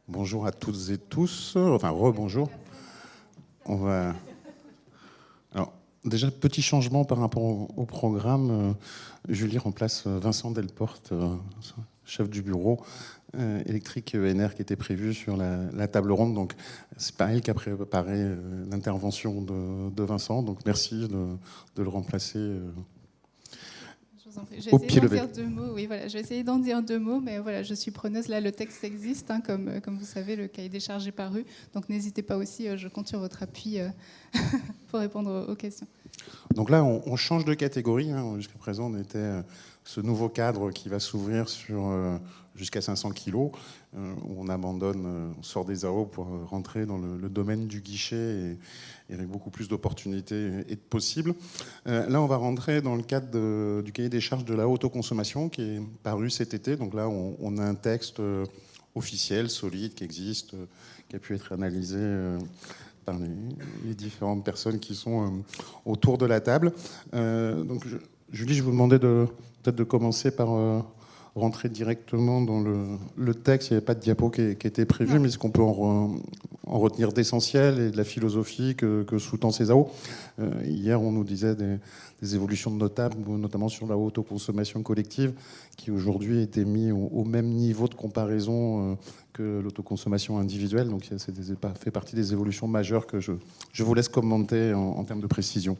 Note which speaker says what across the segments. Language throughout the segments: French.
Speaker 1: Bonjour à toutes et tous, enfin rebonjour. On va... Alors, déjà, petit changement par rapport au programme. Julie remplace Vincent Delporte, chef du bureau électrique ENR qui était prévu sur la table ronde. Donc, c'est pas elle qui a préparé l'intervention de Vincent. Donc, merci de le remplacer.
Speaker 2: Je vais essayer d'en dire 2 mots. Oui, voilà, je vais essayer d'en dire 2 mots, mais voilà, je suis preneuse. Là, le texte existe, hein, comme vous savez, le cahier des charges est paru. Donc, n'hésitez pas aussi, je compte sur votre appui pour répondre aux questions.
Speaker 1: Donc là, on change de catégorie. Hein. Jusqu'à présent, on était ce nouveau cadre qui va s'ouvrir sur jusqu'à 500 kilos, où on abandonne, on sort des AO pour rentrer dans le domaine du guichet et avec beaucoup plus d'opportunités et de possibles. Là, on va rentrer dans le cadre du cahier des charges de la autoconsommation qui est paru cet été. Donc là, on a un texte officiel, solide, qui existe, qui a pu être analysé par les différentes personnes qui sont autour de la table. Donc, Julie, je vous demandais peut-être de commencer par rentrer directement dans le texte. Il n'y avait pas de diapo qui était prévu, mais est-ce qu'on peut en retenir d'essentiel et de la philosophie que sous-tend CESAO? Hier, on nous disait des évolutions notables, notamment sur la autoconsommation collective, qui aujourd'hui était mis au même niveau de comparaison que l'autoconsommation individuelle. Donc, ça fait partie des évolutions majeures que je vous laisse commenter en termes de précision.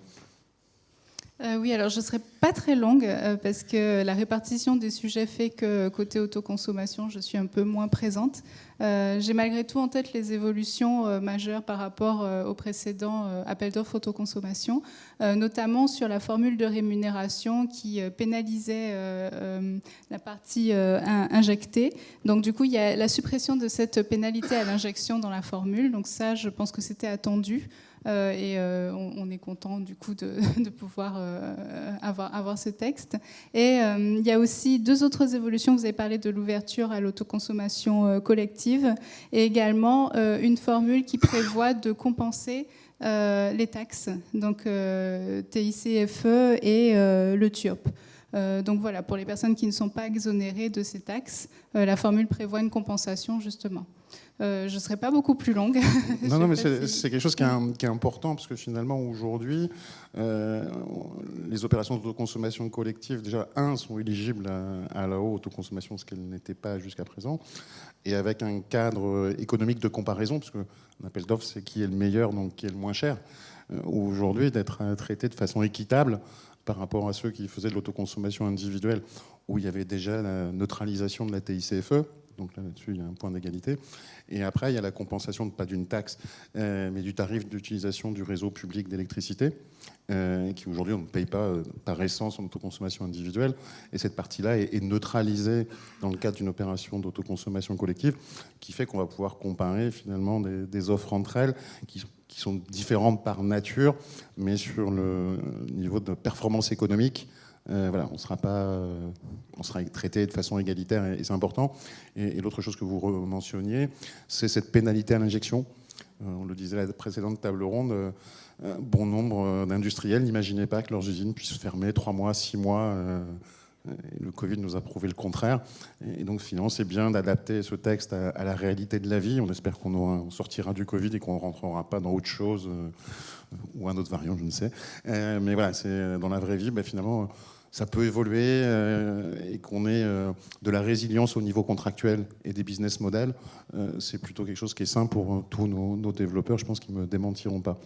Speaker 2: Oui, alors je ne serai pas très longue parce que la répartition des sujets fait que côté autoconsommation, je suis un peu moins présente. J'ai malgré tout en tête les évolutions majeures par rapport au précédent appel d'offres autoconsommation, notamment sur la formule de rémunération qui pénalisait la partie injectée. Donc du coup, il y a la suppression de cette pénalité à l'injection dans la formule. Donc ça, je pense que c'était attendu. Et on est content du coup de pouvoir avoir ce texte. Et il y a aussi 2 autres évolutions. Vous avez parlé de l'ouverture à l'autoconsommation collective et également une formule qui prévoit de compenser les taxes, donc TICFE et le TUOP. Donc voilà, pour les personnes qui ne sont pas exonérées de ces taxes, la formule prévoit une compensation justement. Je ne serai pas beaucoup plus longue.
Speaker 1: Non, mais c'est quelque chose qui est important parce que finalement aujourd'hui, les opérations d'autoconsommation collective, déjà, sont éligibles à la haute autoconsommation, ce qu'elles n'étaient pas jusqu'à présent, et avec un cadre économique de comparaison, parce qu'un appel d'offres, c'est qui est le meilleur, donc qui est le moins cher. Aujourd'hui, d'être traité de façon équitable par rapport à ceux qui faisaient de l'autoconsommation individuelle, où il y avait déjà la neutralisation de la TICFE. Donc là-dessus, il y a un point d'égalité. Et après, il y a la compensation, pas d'une taxe, mais du tarif d'utilisation du réseau public d'électricité, qui aujourd'hui, on ne paye pas par essence en autoconsommation individuelle. Et cette partie-là est neutralisée dans le cadre d'une opération d'autoconsommation collective, qui fait qu'on va pouvoir comparer finalement des offres entre elles, qui sont différentes par nature, mais sur le niveau de performance économique, voilà, on sera traité de façon égalitaire et c'est important. Et l'autre chose que vous mentionniez, c'est cette pénalité à l'injection. On le disait à la précédente table ronde, bon nombre d'industriels n'imaginaient pas que leurs usines puissent fermer 3 mois, 6 mois. Le Covid nous a prouvé le contraire. Et donc, finalement, c'est bien d'adapter ce texte à la réalité de la vie. On espère qu'on sortira du Covid et qu'on ne rentrera pas dans autre chose ou un autre variant, je ne sais. Mais voilà, c'est dans la vraie vie, finalement, ça peut évoluer et qu'on ait de la résilience au niveau contractuel et des business models. C'est plutôt quelque chose qui est sain pour tous nos développeurs. Je pense qu'ils ne me démentiront pas.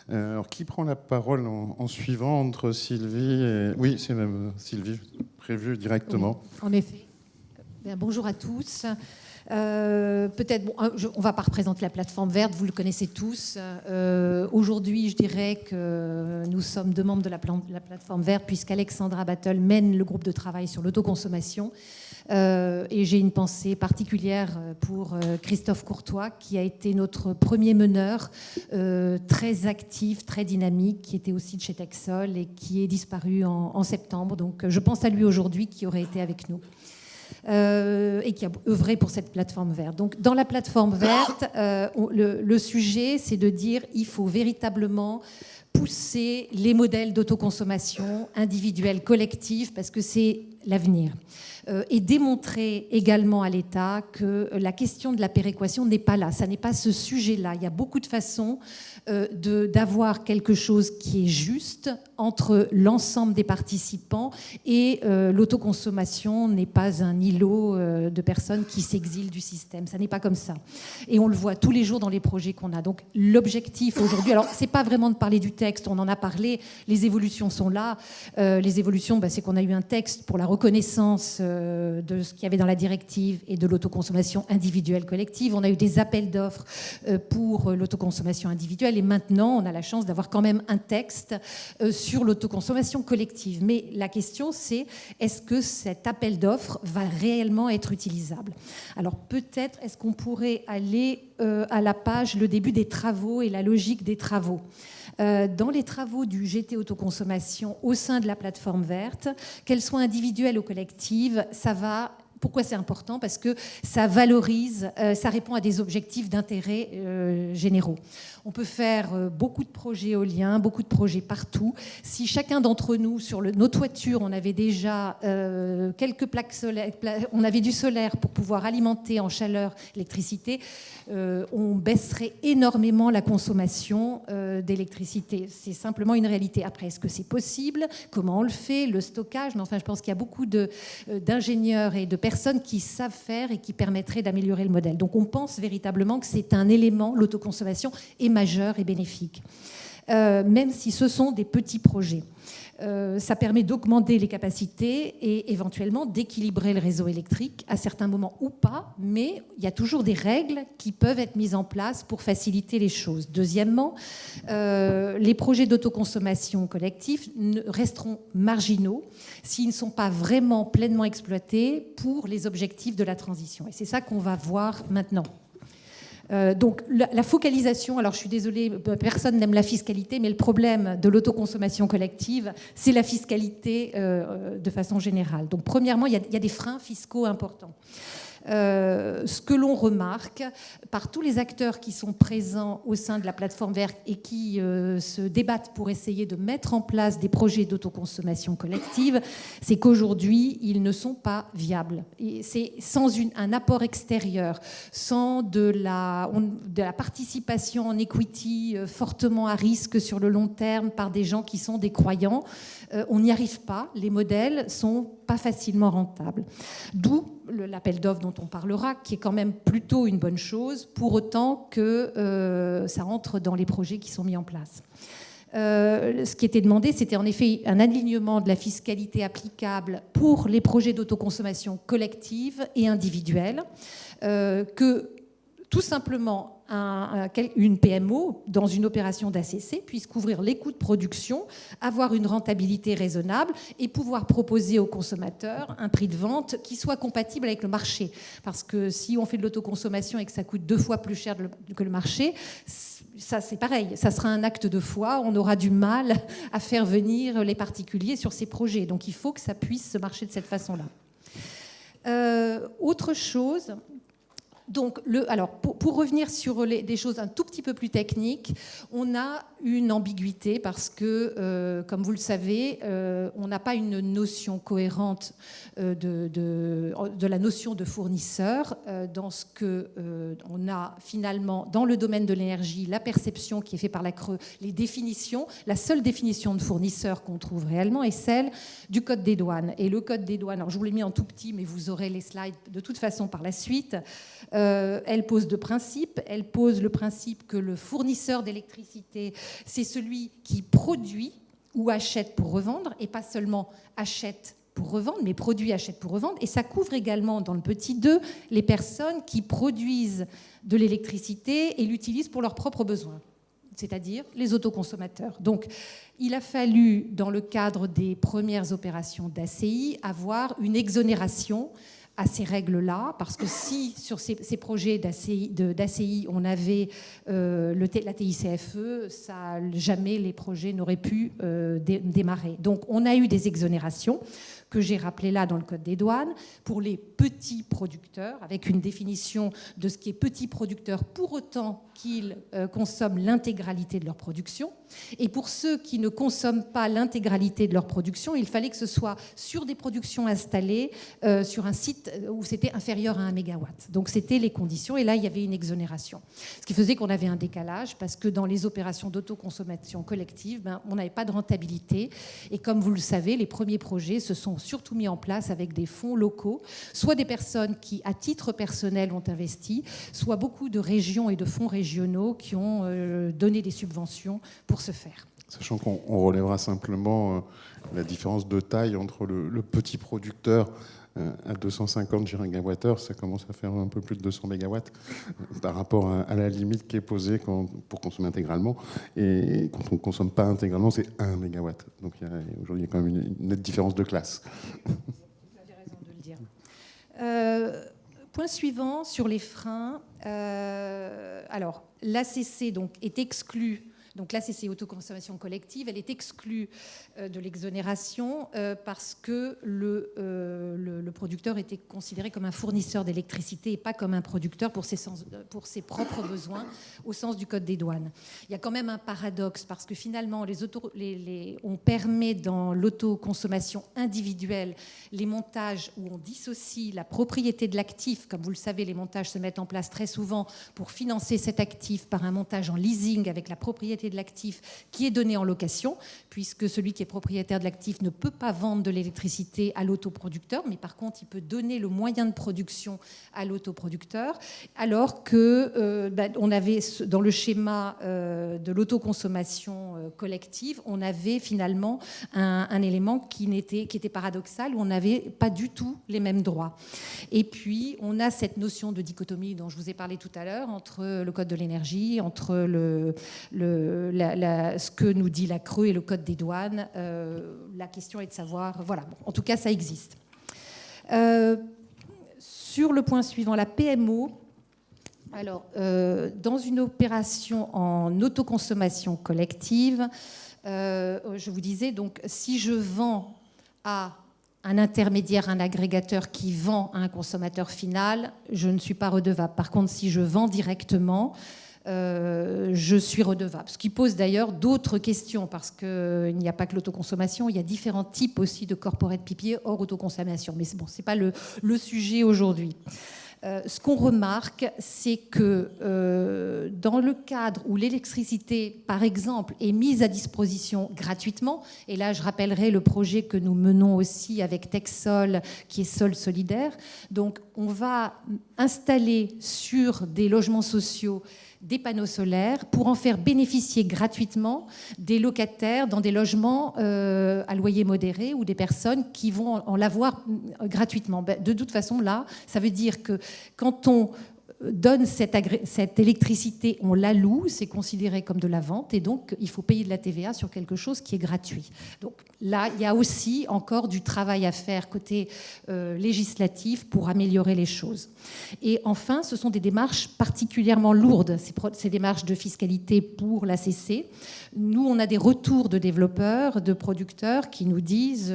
Speaker 1: Alors, qui prend la parole en suivant entre Sylvie et... Oui, c'est même Sylvie, prévue directement.
Speaker 3: Oui, en effet. Bonjour à tous. Peut-être, on ne va pas représenter la plateforme verte, vous le connaissez tous. Aujourd'hui, je dirais que nous sommes 2 membres de la plateforme verte, puisqu'Alexandra Battle mène le groupe de travail sur l'autoconsommation. Et j'ai une pensée particulière pour Christophe Courtois, qui a été notre premier meneur, très actif, très dynamique, qui était aussi de chez Texol et qui est disparu en septembre. Donc je pense à lui aujourd'hui, qui aurait été avec nous. Et qui a œuvré pour cette plateforme verte. Donc, dans la plateforme verte, le sujet, c'est de dire qu'il faut véritablement pousser les modèles d'autoconsommation individuelle, collective, parce que c'est l'avenir. Et démontrer également à l'État que la question de la péréquation n'est pas là. Ça n'est pas ce sujet-là. Il y a beaucoup de façons d'avoir quelque chose qui est juste entre l'ensemble des participants et l'autoconsommation n'est pas un îlot de personnes qui s'exilent du système. Ça n'est pas comme ça. Et on le voit tous les jours dans les projets qu'on a. Donc l'objectif aujourd'hui, alors c'est pas vraiment de parler du texte, on en a parlé, les évolutions sont là. Les évolutions, c'est qu'on a eu un texte pour la reconnaissance de ce qu'il y avait dans la directive et de l'autoconsommation individuelle collective. On a eu des appels d'offres pour l'autoconsommation individuelle et maintenant on a la chance d'avoir quand même un texte sur l'autoconsommation collective. Mais la question c'est, est-ce que cet appel d'offres va réellement être utilisable? Alors peut-être est-ce qu'on pourrait aller à la page le début des travaux et la logique des travaux. Dans les travaux du GT Autoconsommation au sein de la plateforme verte, qu'elle soit individuelle ou collective, ça va. Pourquoi c'est important? Parce que ça valorise, ça répond à des objectifs d'intérêt généraux. On peut faire beaucoup de projets éoliens, beaucoup de projets partout. Si chacun d'entre nous, sur nos toitures, on avait déjà quelques plaques solaires, on avait du solaire pour pouvoir alimenter en chaleur l'électricité, on baisserait énormément la consommation d'électricité. C'est simplement une réalité. Après, est-ce que c'est possible? Comment on le fait? Le stockage? Mais enfin, je pense qu'il y a beaucoup d'ingénieurs et de personnes qui savent faire et qui permettraient d'améliorer le modèle. Donc on pense véritablement que c'est un élément, l'autoconsommation est majeur et bénéfique, même si ce sont des petits projets. Ça permet d'augmenter les capacités et éventuellement d'équilibrer le réseau électrique à certains moments ou pas, mais il y a toujours des règles qui peuvent être mises en place pour faciliter les choses. Deuxièmement, les projets d'autoconsommation collective resteront marginaux s'ils ne sont pas vraiment pleinement exploités pour les objectifs de la transition. Et c'est ça qu'on va voir maintenant. Donc la focalisation, alors je suis désolée, personne n'aime la fiscalité, mais le problème de l'autoconsommation collective, c'est la fiscalité de façon générale. Donc premièrement, il y a des freins fiscaux importants. Ce que l'on remarque par tous les acteurs qui sont présents au sein de la plateforme verte et qui se débattent pour essayer de mettre en place des projets d'autoconsommation collective, c'est qu'aujourd'hui, ils ne sont pas viables. Et c'est sans un apport extérieur, sans de la participation en equity fortement à risque sur le long terme par des gens qui sont des croyants, on n'y arrive pas. Les modèles sont pas facilement rentables. D'où l'appel d'offres dont on parlera, qui est quand même plutôt une bonne chose, pour autant que ça entre dans les projets qui sont mis en place. Ce qui était demandé, c'était en effet un alignement de la fiscalité applicable pour les projets d'autoconsommation collective et individuelle, que tout simplement une PMO dans une opération d'ACC puisse couvrir les coûts de production, avoir une rentabilité raisonnable et pouvoir proposer aux consommateurs un prix de vente qui soit compatible avec le marché. Parce que si on fait de l'autoconsommation et que ça coûte 2 fois plus cher que le marché, ça c'est pareil, ça sera un acte de foi, on aura du mal à faire venir les particuliers sur ces projets. Donc il faut que ça puisse marcher de cette façon-là. Autre chose... Donc, alors, pour revenir sur des choses un tout petit peu plus techniques, on a une ambiguïté parce que, comme vous le savez, on n'a pas une notion cohérente de la notion de fournisseur dans ce que on a finalement dans le domaine de l'énergie, la perception qui est faite par la CRE, les définitions. La seule définition de fournisseur qu'on trouve réellement est celle du Code des douanes. Et le Code des douanes, alors je vous l'ai mis en tout petit, mais vous aurez les slides de toute façon par la suite. Elle pose 2 principes. Elle pose le principe que le fournisseur d'électricité, c'est celui qui produit ou achète pour revendre, et pas seulement achète pour revendre, mais produit, achète pour revendre. Et ça couvre également, dans le petit 2, les personnes qui produisent de l'électricité et l'utilisent pour leurs propres besoins, c'est-à-dire les autoconsommateurs. Donc, il a fallu, dans le cadre des premières opérations d'ACI, avoir une exonération à ces règles-là, parce que si sur ces projets d'ACI, on avait la TICFE, jamais les projets n'auraient pu démarrer. Donc on a eu des exonérations que j'ai rappelées là dans le Code des douanes, pour les petits producteurs, avec une définition de ce qui est petit producteur pour autant qu'ils consomment l'intégralité de leur production. Et pour ceux qui ne consomment pas l'intégralité de leur production, il fallait que ce soit sur des productions installées sur un site où c'était inférieur à 1 mégawatt. Donc c'était les conditions, et là il y avait une exonération. Ce qui faisait qu'on avait un décalage, parce que dans les opérations d'autoconsommation collective, on n'avait pas de rentabilité. Et comme vous le savez, les premiers projets se sont surtout mis en place avec des fonds locaux, soit des personnes qui, à titre personnel, ont investi, soit beaucoup de régions et de fonds régionaux qui ont donné des subventions pour se faire.
Speaker 1: Sachant qu'on relèvera simplement la différence de taille entre le petit producteur à 250 gigawattheures, ça commence à faire un peu plus de 200 mégawatts par rapport à la limite qui est posée pour consommer intégralement. Et quand on ne consomme pas intégralement, c'est 1 mégawatt. Donc aujourd'hui, il y a quand même une nette différence de classe.
Speaker 3: Vous avez raison de le dire. Point suivant sur les freins. Alors, l'ACC donc, est exclue. Donc l'ACC, autoconsommation collective, elle est exclue de l'exonération parce que le producteur était considéré comme un fournisseur d'électricité et pas comme un producteur pour ses propres besoins au sens du Code des douanes. Il y a quand même un paradoxe parce que finalement, on permet dans l'autoconsommation individuelle les montages où on dissocie la propriété de l'actif. Comme vous le savez, les montages se mettent en place très souvent pour financer cet actif par un montage en leasing avec la propriété de l'actif qui est donné en location, puisque celui qui est propriétaire de l'actif ne peut pas vendre de l'électricité à l'autoproducteur, mais par contre, il peut donner le moyen de production à l'autoproducteur, alors que on avait, dans le schéma de l'autoconsommation collective, on avait finalement un élément qui était paradoxal, où on n'avait pas du tout les mêmes droits. Et puis, on a cette notion de dichotomie dont je vous ai parlé tout à l'heure, entre le Code de l'énergie, entre ce que nous dit la CRE et le Code des douanes. La question est de savoir... Voilà, bon, en tout cas, ça existe. Sur le point suivant, la PMO. Alors, dans une opération en autoconsommation collective, je vous disais, donc, si je vends à un intermédiaire, un agrégateur qui vend à un consommateur final, je ne suis pas redevable. Par contre, si je vends directement, je suis redevable. Ce qui pose d'ailleurs d'autres questions, parce qu'il n'y a pas que l'autoconsommation, il y a différents types aussi de corporate PPA hors autoconsommation. Mais bon, ce n'est pas le sujet aujourd'hui. Ce qu'on remarque, c'est que dans le cadre où l'électricité, par exemple, est mise à disposition gratuitement, et là je rappellerai le projet que nous menons aussi avec Texol, qui est Sol Solidaire, donc on va installer sur des logements sociaux des panneaux solaires pour en faire bénéficier gratuitement des locataires dans des logements à loyer modéré ou des personnes qui vont en l'avoir gratuitement. De toute façon, là, ça veut dire que quand on donne cette électricité, on la loue, c'est considéré comme de la vente, et donc il faut payer de la TVA sur quelque chose qui est gratuit. Donc là, il y a aussi encore du travail à faire côté législatif pour améliorer les choses. Et enfin, ce sont des démarches particulièrement lourdes, ces démarches de fiscalité pour l'ACC. Nous, on a des retours de développeurs, de producteurs qui nous disent,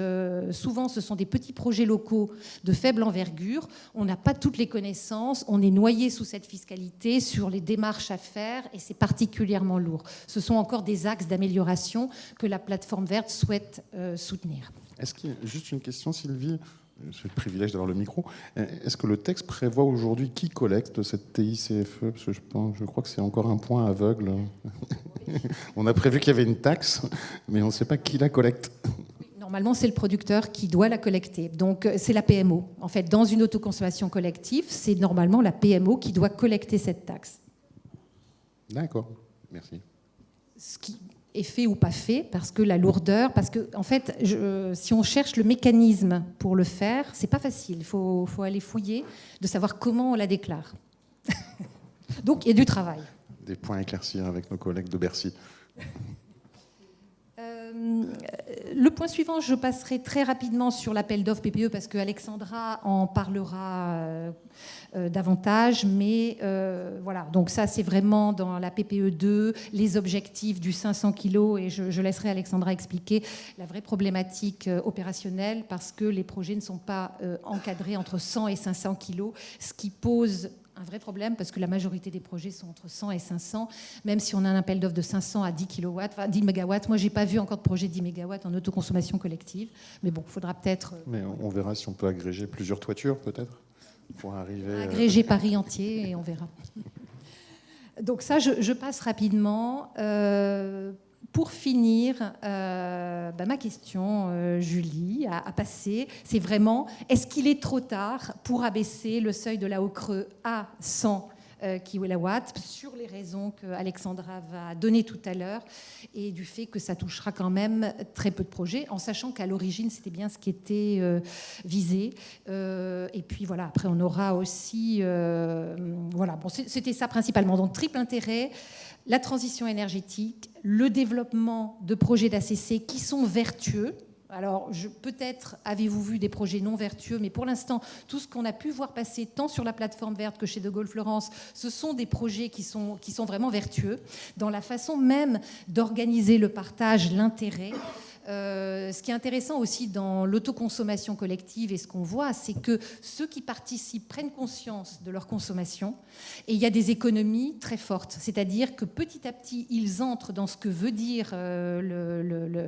Speaker 3: souvent ce sont des petits projets locaux de faible envergure, on n'a pas toutes les connaissances, on est noyé sous cette fiscalité, sur les démarches à faire, et c'est particulièrement lourd. Ce sont encore des axes d'amélioration que la plateforme verte souhaite soutenir.
Speaker 1: Est-ce qu'il y a juste une question, Sylvie ? J'ai le privilège d'avoir le micro. Est-ce que le texte prévoit aujourd'hui qui collecte cette TICFE ? Parce que je crois que c'est encore un point aveugle. On a prévu qu'il y avait une taxe, mais on ne sait pas qui la collecte.
Speaker 3: Normalement, c'est le producteur qui doit la collecter. Donc, c'est la PMO. En fait, dans une autoconsommation collective, c'est normalement la PMO qui doit collecter cette taxe.
Speaker 1: D'accord, merci.
Speaker 3: Ce qui est fait ou pas fait, parce que la lourdeur, parce que en fait, si on cherche le mécanisme pour le faire, c'est pas facile. Il faut aller fouiller, de savoir comment on la déclare. Donc, il y a du travail.
Speaker 1: Des points à éclaircir avec nos collègues de Bercy.
Speaker 3: Le point suivant, je passerai très rapidement sur l'appel d'offres PPE parce que Alexandra en parlera davantage, mais voilà, donc ça c'est vraiment dans la PPE 2, les objectifs du 500 kg, et je laisserai Alexandra expliquer la vraie problématique opérationnelle parce que les projets ne sont pas encadrés entre 100 et 500 kg, ce qui pose un vrai problème parce que la majorité des projets sont entre 100 et 500, même si on a un appel d'offres de 500 à 10 kW, enfin 10 MW. Moi, je n'ai pas vu encore de projet 10 MW en autoconsommation collective, mais bon, il faudra peut-être...
Speaker 1: Mais on verra si on peut agréger plusieurs toitures, peut-être, pour arriver...
Speaker 3: Agréger Paris entier, et on verra. Donc ça, je passe rapidement. Pour finir, ma question, Julie, à passer, c'est vraiment, est-ce qu'il est trop tard pour abaisser le seuil de la Haut-Creux à 100 kW sur les raisons que Alexandra va donner tout à l'heure et du fait que ça touchera quand même très peu de projets, en sachant qu'à l'origine, c'était bien ce qui était visé. Et puis voilà, après, on aura aussi... voilà, bon, c'était ça principalement. Donc, triple intérêt, la transition énergétique, le développement de projets d'ACC qui sont vertueux. Alors, peut-être avez-vous vu des projets non vertueux, mais pour l'instant, tout ce qu'on a pu voir passer tant sur la plateforme verte que chez De Gaulle Florence, ce sont des projets qui sont vraiment vertueux dans la façon même d'organiser le partage, l'intérêt. Ce qui est intéressant aussi dans l'autoconsommation collective et ce qu'on voit, c'est que ceux qui participent prennent conscience de leur consommation et il y a des économies très fortes. C'est-à-dire que petit à petit, ils entrent dans ce que veut dire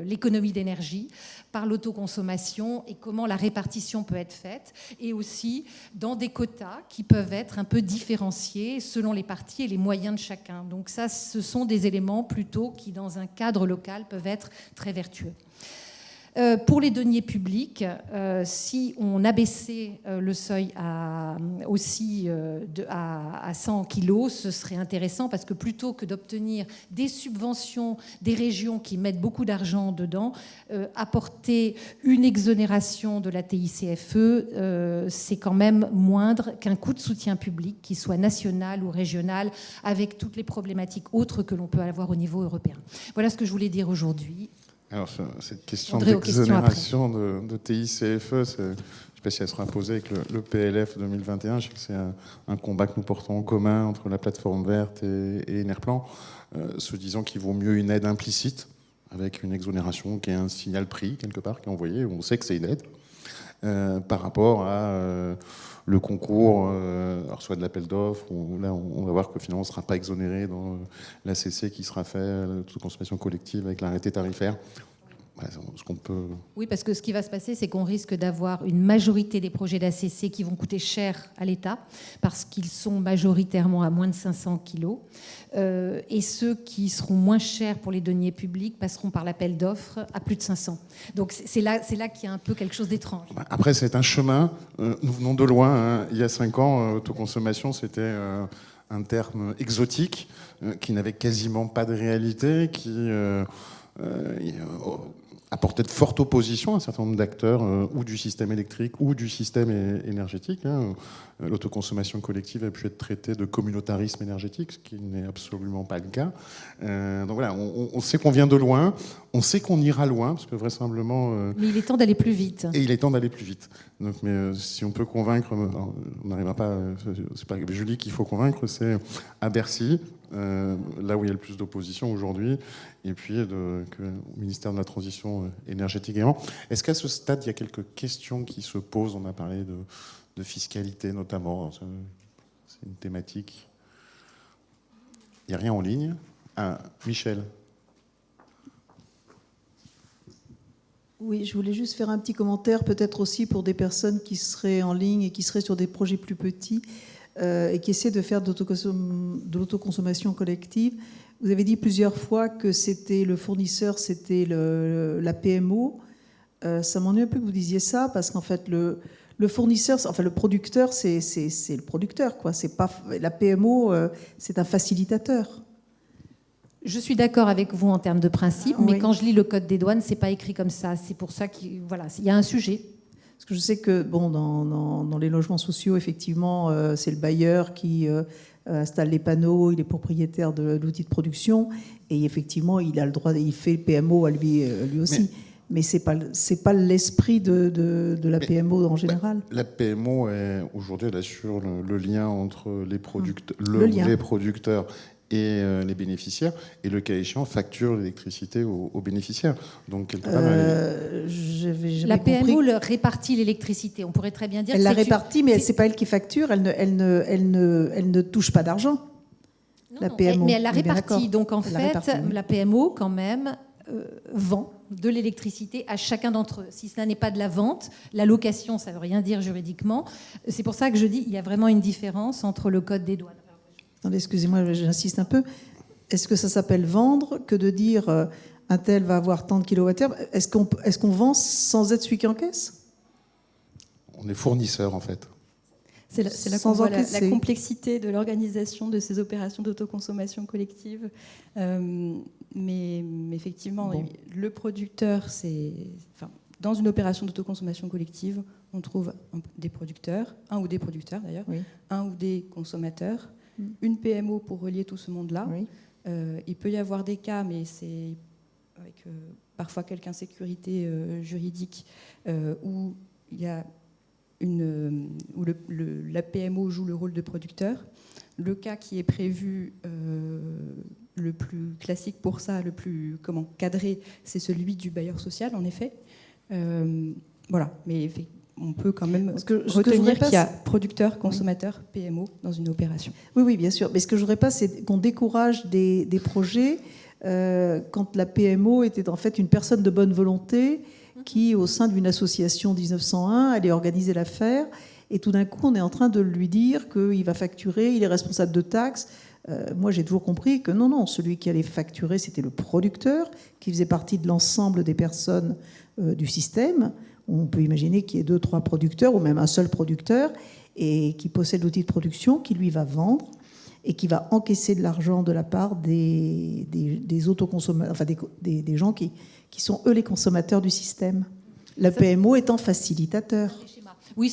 Speaker 3: l'économie d'énergie par l'autoconsommation et comment la répartition peut être faite, et aussi dans des quotas qui peuvent être un peu différenciés selon les parties et les moyens de chacun. Donc ça, ce sont des éléments plutôt qui, dans un cadre local, peuvent être très vertueux. Pour les deniers publics, si on abaissait le seuil à 100 kg, ce serait intéressant parce que plutôt que d'obtenir des subventions des régions qui mettent beaucoup d'argent dedans, apporter une exonération de la TICFE, c'est quand même moindre qu'un coût de soutien public, qui soit national ou régional, avec toutes les problématiques autres que l'on peut avoir au niveau européen. Voilà ce que je voulais dire aujourd'hui.
Speaker 1: Alors, cette question d'exonération de TICFE, je ne sais pas si elle sera posée avec le PLF 2021. Je sais que c'est un combat que nous portons en commun entre la plateforme verte et Enerplan, se disant qu'il vaut mieux une aide implicite, avec une exonération qui est un signal prix, quelque part, qui est envoyé, où on sait que c'est une aide, par rapport à le concours, alors soit de l'appel d'offres, où là on va voir que finalement on ne sera pas exonéré dans l'ACC qui sera fait, toute consommation collective avec l'arrêté tarifaire. Ce qu'on peut...
Speaker 3: Oui, parce que ce qui va se passer, c'est qu'on risque d'avoir une majorité des projets d'ACC qui vont coûter cher à l'État, parce qu'ils sont majoritairement à moins de 500 kilos, et ceux qui seront moins chers pour les deniers publics passeront par l'appel d'offres à plus de 500. Donc c'est là qu'il y a un peu quelque chose d'étrange.
Speaker 1: Après, c'est un chemin. Nous venons de loin. Hein. Il y a 5 ans, autoconsommation, c'était un terme exotique qui n'avait quasiment pas de réalité, qui... apportait de fortes oppositions à un certain nombre d'acteurs, ou du système électrique ou du système énergétique. Hein. L'autoconsommation collective a pu être traitée de communautarisme énergétique, ce qui n'est absolument pas le cas. Donc voilà, on sait qu'on vient de loin, on sait qu'on ira loin, parce que vraisemblablement...
Speaker 3: Mais il est temps d'aller plus vite.
Speaker 1: Et il est temps d'aller plus vite. Donc, mais si on peut convaincre, on n'arrivera pas... C'est pas Julie qu'il faut convaincre, c'est à Bercy, là où il y a le plus d'opposition aujourd'hui, et puis au ministère de la Transition énergétique également. Est-ce qu'à ce stade, il y a quelques questions qui se posent? On a parlé de fiscalité notamment. C'est une thématique. Il n'y a rien en ligne. Ah, Michel.
Speaker 4: Oui, je voulais juste faire un petit commentaire, peut-être aussi pour des personnes qui seraient en ligne et qui seraient sur des projets plus petits et qui essaient de faire de l'autoconsommation collective. Vous avez dit plusieurs fois que c'était le fournisseur, c'était la PMO. Ça m'ennuie un peu que vous disiez ça, parce qu'en fait, le fournisseur, enfin le producteur, c'est le producteur, quoi. C'est pas, la PMO, c'est un facilitateur.
Speaker 3: Je suis d'accord avec vous en termes de principe, mais quand je lis le code des douanes, c'est pas écrit comme ça. C'est pour ça qu'il y a un sujet.
Speaker 4: Parce que je sais que dans les logements sociaux, effectivement, c'est le bailleur qui installe les panneaux, il est propriétaire de l'outil de production, et effectivement, il a le droit, il fait le PMO à lui aussi. Mais c'est pas l'esprit de la PMO en général.
Speaker 1: La PMO, aujourd'hui, elle assure le lien entre les producteurs,
Speaker 4: lien.
Speaker 1: les producteurs et les bénéficiaires, et le cas échéant, facture l'électricité aux bénéficiaires. Donc, quelque part,
Speaker 3: La PMO répartit l'électricité. On pourrait très bien dire
Speaker 4: elle
Speaker 3: que
Speaker 4: la répartit, mais c'est pas elle qui facture. Elle ne touche pas d'argent. La PMO.
Speaker 3: Mais elle la
Speaker 4: On est bien
Speaker 3: répartit.
Speaker 4: d'accord.
Speaker 3: Donc en
Speaker 4: Elle la
Speaker 3: fait,
Speaker 4: répartit, oui.
Speaker 3: la PMO quand même vend de l'électricité à chacun d'entre eux. Si cela n'est pas de la vente, la location, ça ne veut rien dire juridiquement. C'est pour ça que je dis qu'il y a vraiment une différence entre le code des douanes.
Speaker 4: Attendez, excusez-moi, j'insiste un peu. Est-ce que ça s'appelle vendre que de dire un tel va avoir tant de kilowattheures? Est-ce qu'on vend sans être celui qui encaisse?
Speaker 1: on est fournisseur, en fait.
Speaker 5: C'est là qu'on
Speaker 4: Sans
Speaker 5: voit la
Speaker 4: encaisser.
Speaker 5: complexité de l'organisation de ces opérations d'autoconsommation collective. Mais effectivement,
Speaker 4: Bon.
Speaker 5: le producteur, dans une opération d'autoconsommation collective, on trouve des producteurs, un ou des producteurs d'ailleurs,
Speaker 4: Oui.
Speaker 5: un ou des consommateurs, une PMO pour relier tout ce monde-là.
Speaker 4: Oui.
Speaker 5: Il peut y avoir des cas, mais c'est avec parfois quelques insécurités juridiques où il y a où la PMO joue le rôle de producteur. Le cas qui est prévu le plus classique pour ça, le plus cadré, c'est celui du bailleur social, en effet. Voilà, mais on peut quand même retenir qu'il y a producteur, consommateur, PMO dans une opération.
Speaker 4: Oui, bien sûr. Mais ce que je voudrais pas, c'est qu'on décourage des projets quand la PMO était en fait une personne de bonne volonté qui, au sein d'une association 1901, allait organiser l'affaire. Et tout d'un coup, on est en train de lui dire qu'il va facturer, il est responsable de taxes. Moi, j'ai toujours compris que non, celui qui allait facturer, c'était le producteur, qui faisait partie de l'ensemble des personnes du système. On peut imaginer qu'il y ait 2, 3 producteurs, ou même un seul producteur, et qui possède l'outil de production, qui lui va vendre, et qui va encaisser de l'argent de la part des autoconsommateurs, enfin des gens qui sont, eux, les consommateurs du système. La PMO étant facilitateur.
Speaker 3: Oui,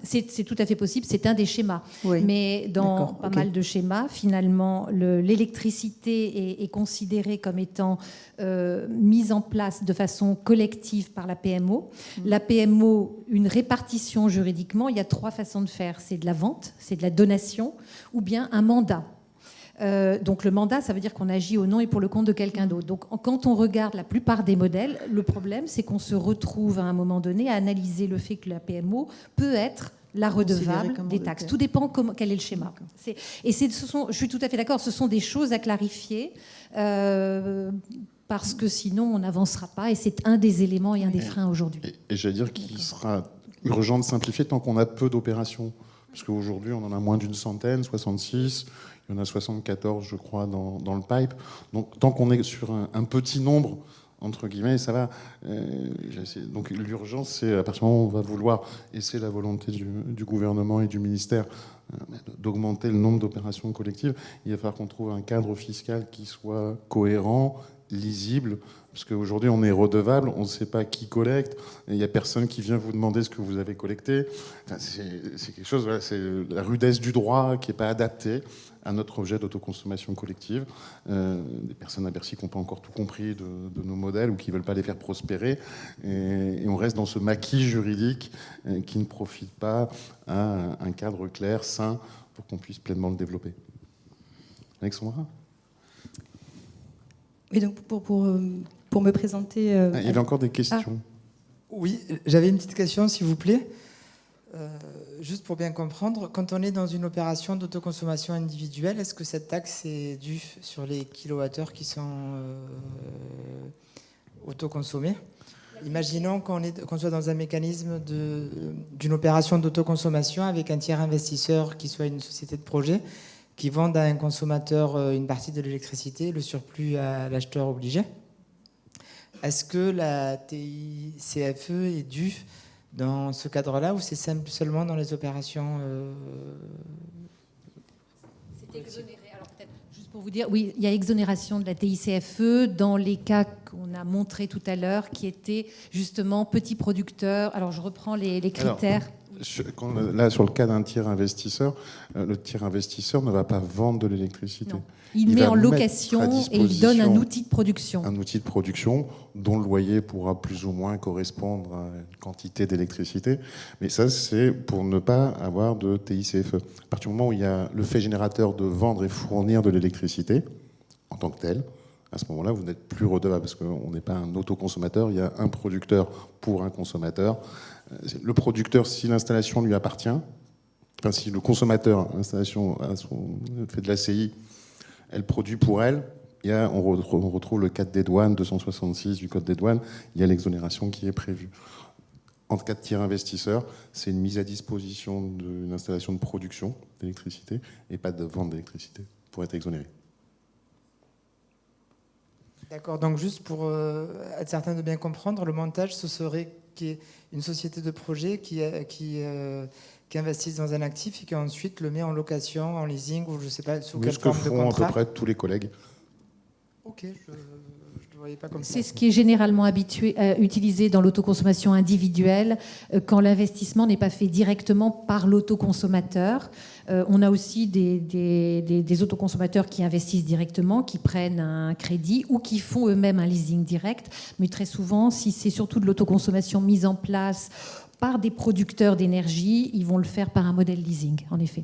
Speaker 3: c'est tout à fait possible, c'est un des schémas.
Speaker 4: Oui.
Speaker 3: Mais dans pas
Speaker 4: ok.
Speaker 3: mal de schémas, finalement, l'électricité est considérée comme étant mise en place de façon collective par la PMO. La PMO, une répartition juridiquement, il y a 3 façons de faire. C'est de la vente, c'est de la donation ou bien un mandat. Donc le mandat, ça veut dire qu'on agit au nom et pour le compte de quelqu'un d'autre. Donc quand on regarde la plupart des modèles, le problème, c'est qu'on se retrouve à un moment donné à analyser le fait que la PMO peut être la redevable des taxes. Tout dépend quel est le schéma. Je suis tout à fait d'accord, ce sont des choses à clarifier parce que sinon on n'avancera pas et c'est un des éléments et un des freins aujourd'hui.
Speaker 1: Et j'allais dire qu'il sera urgent de simplifier tant qu'on a peu d'opérations. Parce qu'aujourd'hui, on en a moins d'une centaine, 66. Il y en a 74, je crois, dans le pipe. Donc, tant qu'on est sur un petit nombre, entre guillemets, ça va. Donc, l'urgence, c'est à partir du moment où on va vouloir, et c'est la volonté du gouvernement et du ministère, d'augmenter le nombre d'opérations collectives, il va falloir qu'on trouve un cadre fiscal qui soit cohérent, lisible, parce qu'aujourd'hui, on est redevable, on ne sait pas qui collecte, il n'y a personne qui vient vous demander ce que vous avez collecté. Enfin, c'est quelque chose, voilà, c'est la rudesse du droit qui n'est pas adaptée à notre objet d'autoconsommation collective. Des personnes à Bercy qui n'ont pas encore tout compris de nos modèles ou qui ne veulent pas les faire prospérer. Et on reste dans ce maquis juridique qui ne profite pas à un cadre clair, sain, pour qu'on puisse pleinement le développer. Alexandra ?
Speaker 5: Et donc, pour me présenter...
Speaker 1: Il y avait encore des questions.
Speaker 6: Oui, j'avais une petite question, s'il vous plaît. Juste pour bien comprendre, quand on est dans une opération d'autoconsommation individuelle, est-ce que cette taxe est due sur les kilowattheures qui sont autoconsommés? Imaginons qu'on soit dans un mécanisme d'une opération d'autoconsommation avec un tiers investisseur qui soit une société de projet, qui vende à un consommateur une partie de l'électricité, le surplus à l'acheteur obligé. Est-ce que la TICFE est due dans ce cadre-là ou c'est seulement dans les opérations
Speaker 3: C'est exonéré. Alors peut-être juste pour vous dire, oui, il y a exonération de la TICFE dans les cas qu'on a montrés tout à l'heure, qui étaient justement petits producteurs. Alors je reprends les critères.
Speaker 1: Là, sur le cas d'un tiers investisseur, le tiers investisseur ne va pas vendre de l'électricité.
Speaker 3: Non. Il met
Speaker 1: va
Speaker 3: en
Speaker 1: mettre
Speaker 3: location
Speaker 1: à
Speaker 3: et il donne un
Speaker 1: disposition
Speaker 3: outil de production.
Speaker 1: un outil de production dont le loyer pourra plus ou moins correspondre à une quantité d'électricité. Mais ça, c'est pour ne pas avoir de TICFE. À partir du moment où il y a le fait générateur de vendre et fournir de l'électricité, en tant que tel, à ce moment-là, vous n'êtes plus redevable parce qu'on n'est pas un autoconsommateur, il y a un producteur pour un consommateur. Le producteur, si l'installation lui appartient, enfin si le consommateur, l'installation fait de l'ACI, elle produit pour elle, on retrouve le code des douanes, 266 du code des douanes, il y a l'exonération qui est prévue. En cas de tiers investisseur, c'est une mise à disposition d'une installation de production d'électricité et pas de vente d'électricité pour être exonéré.
Speaker 6: D'accord, donc juste pour être certain de bien comprendre, le montage, ce serait qu'il y ait une société de projet qui investisse dans un actif et qui ensuite le met en location, en leasing, ou je ne sais pas sous quelle forme de contrat.
Speaker 1: Ce que font à peu près tous les collègues.
Speaker 6: Ok, je ne le voyais pas comme ça.
Speaker 3: C'est ce qui est généralement utilisé dans l'autoconsommation individuelle quand l'investissement n'est pas fait directement par l'autoconsommateur. On a aussi des autoconsommateurs qui investissent directement, qui prennent un crédit ou qui font eux-mêmes un leasing direct. Mais très souvent, si c'est surtout de l'autoconsommation mise en place par des producteurs d'énergie, ils vont le faire par un modèle leasing, en effet.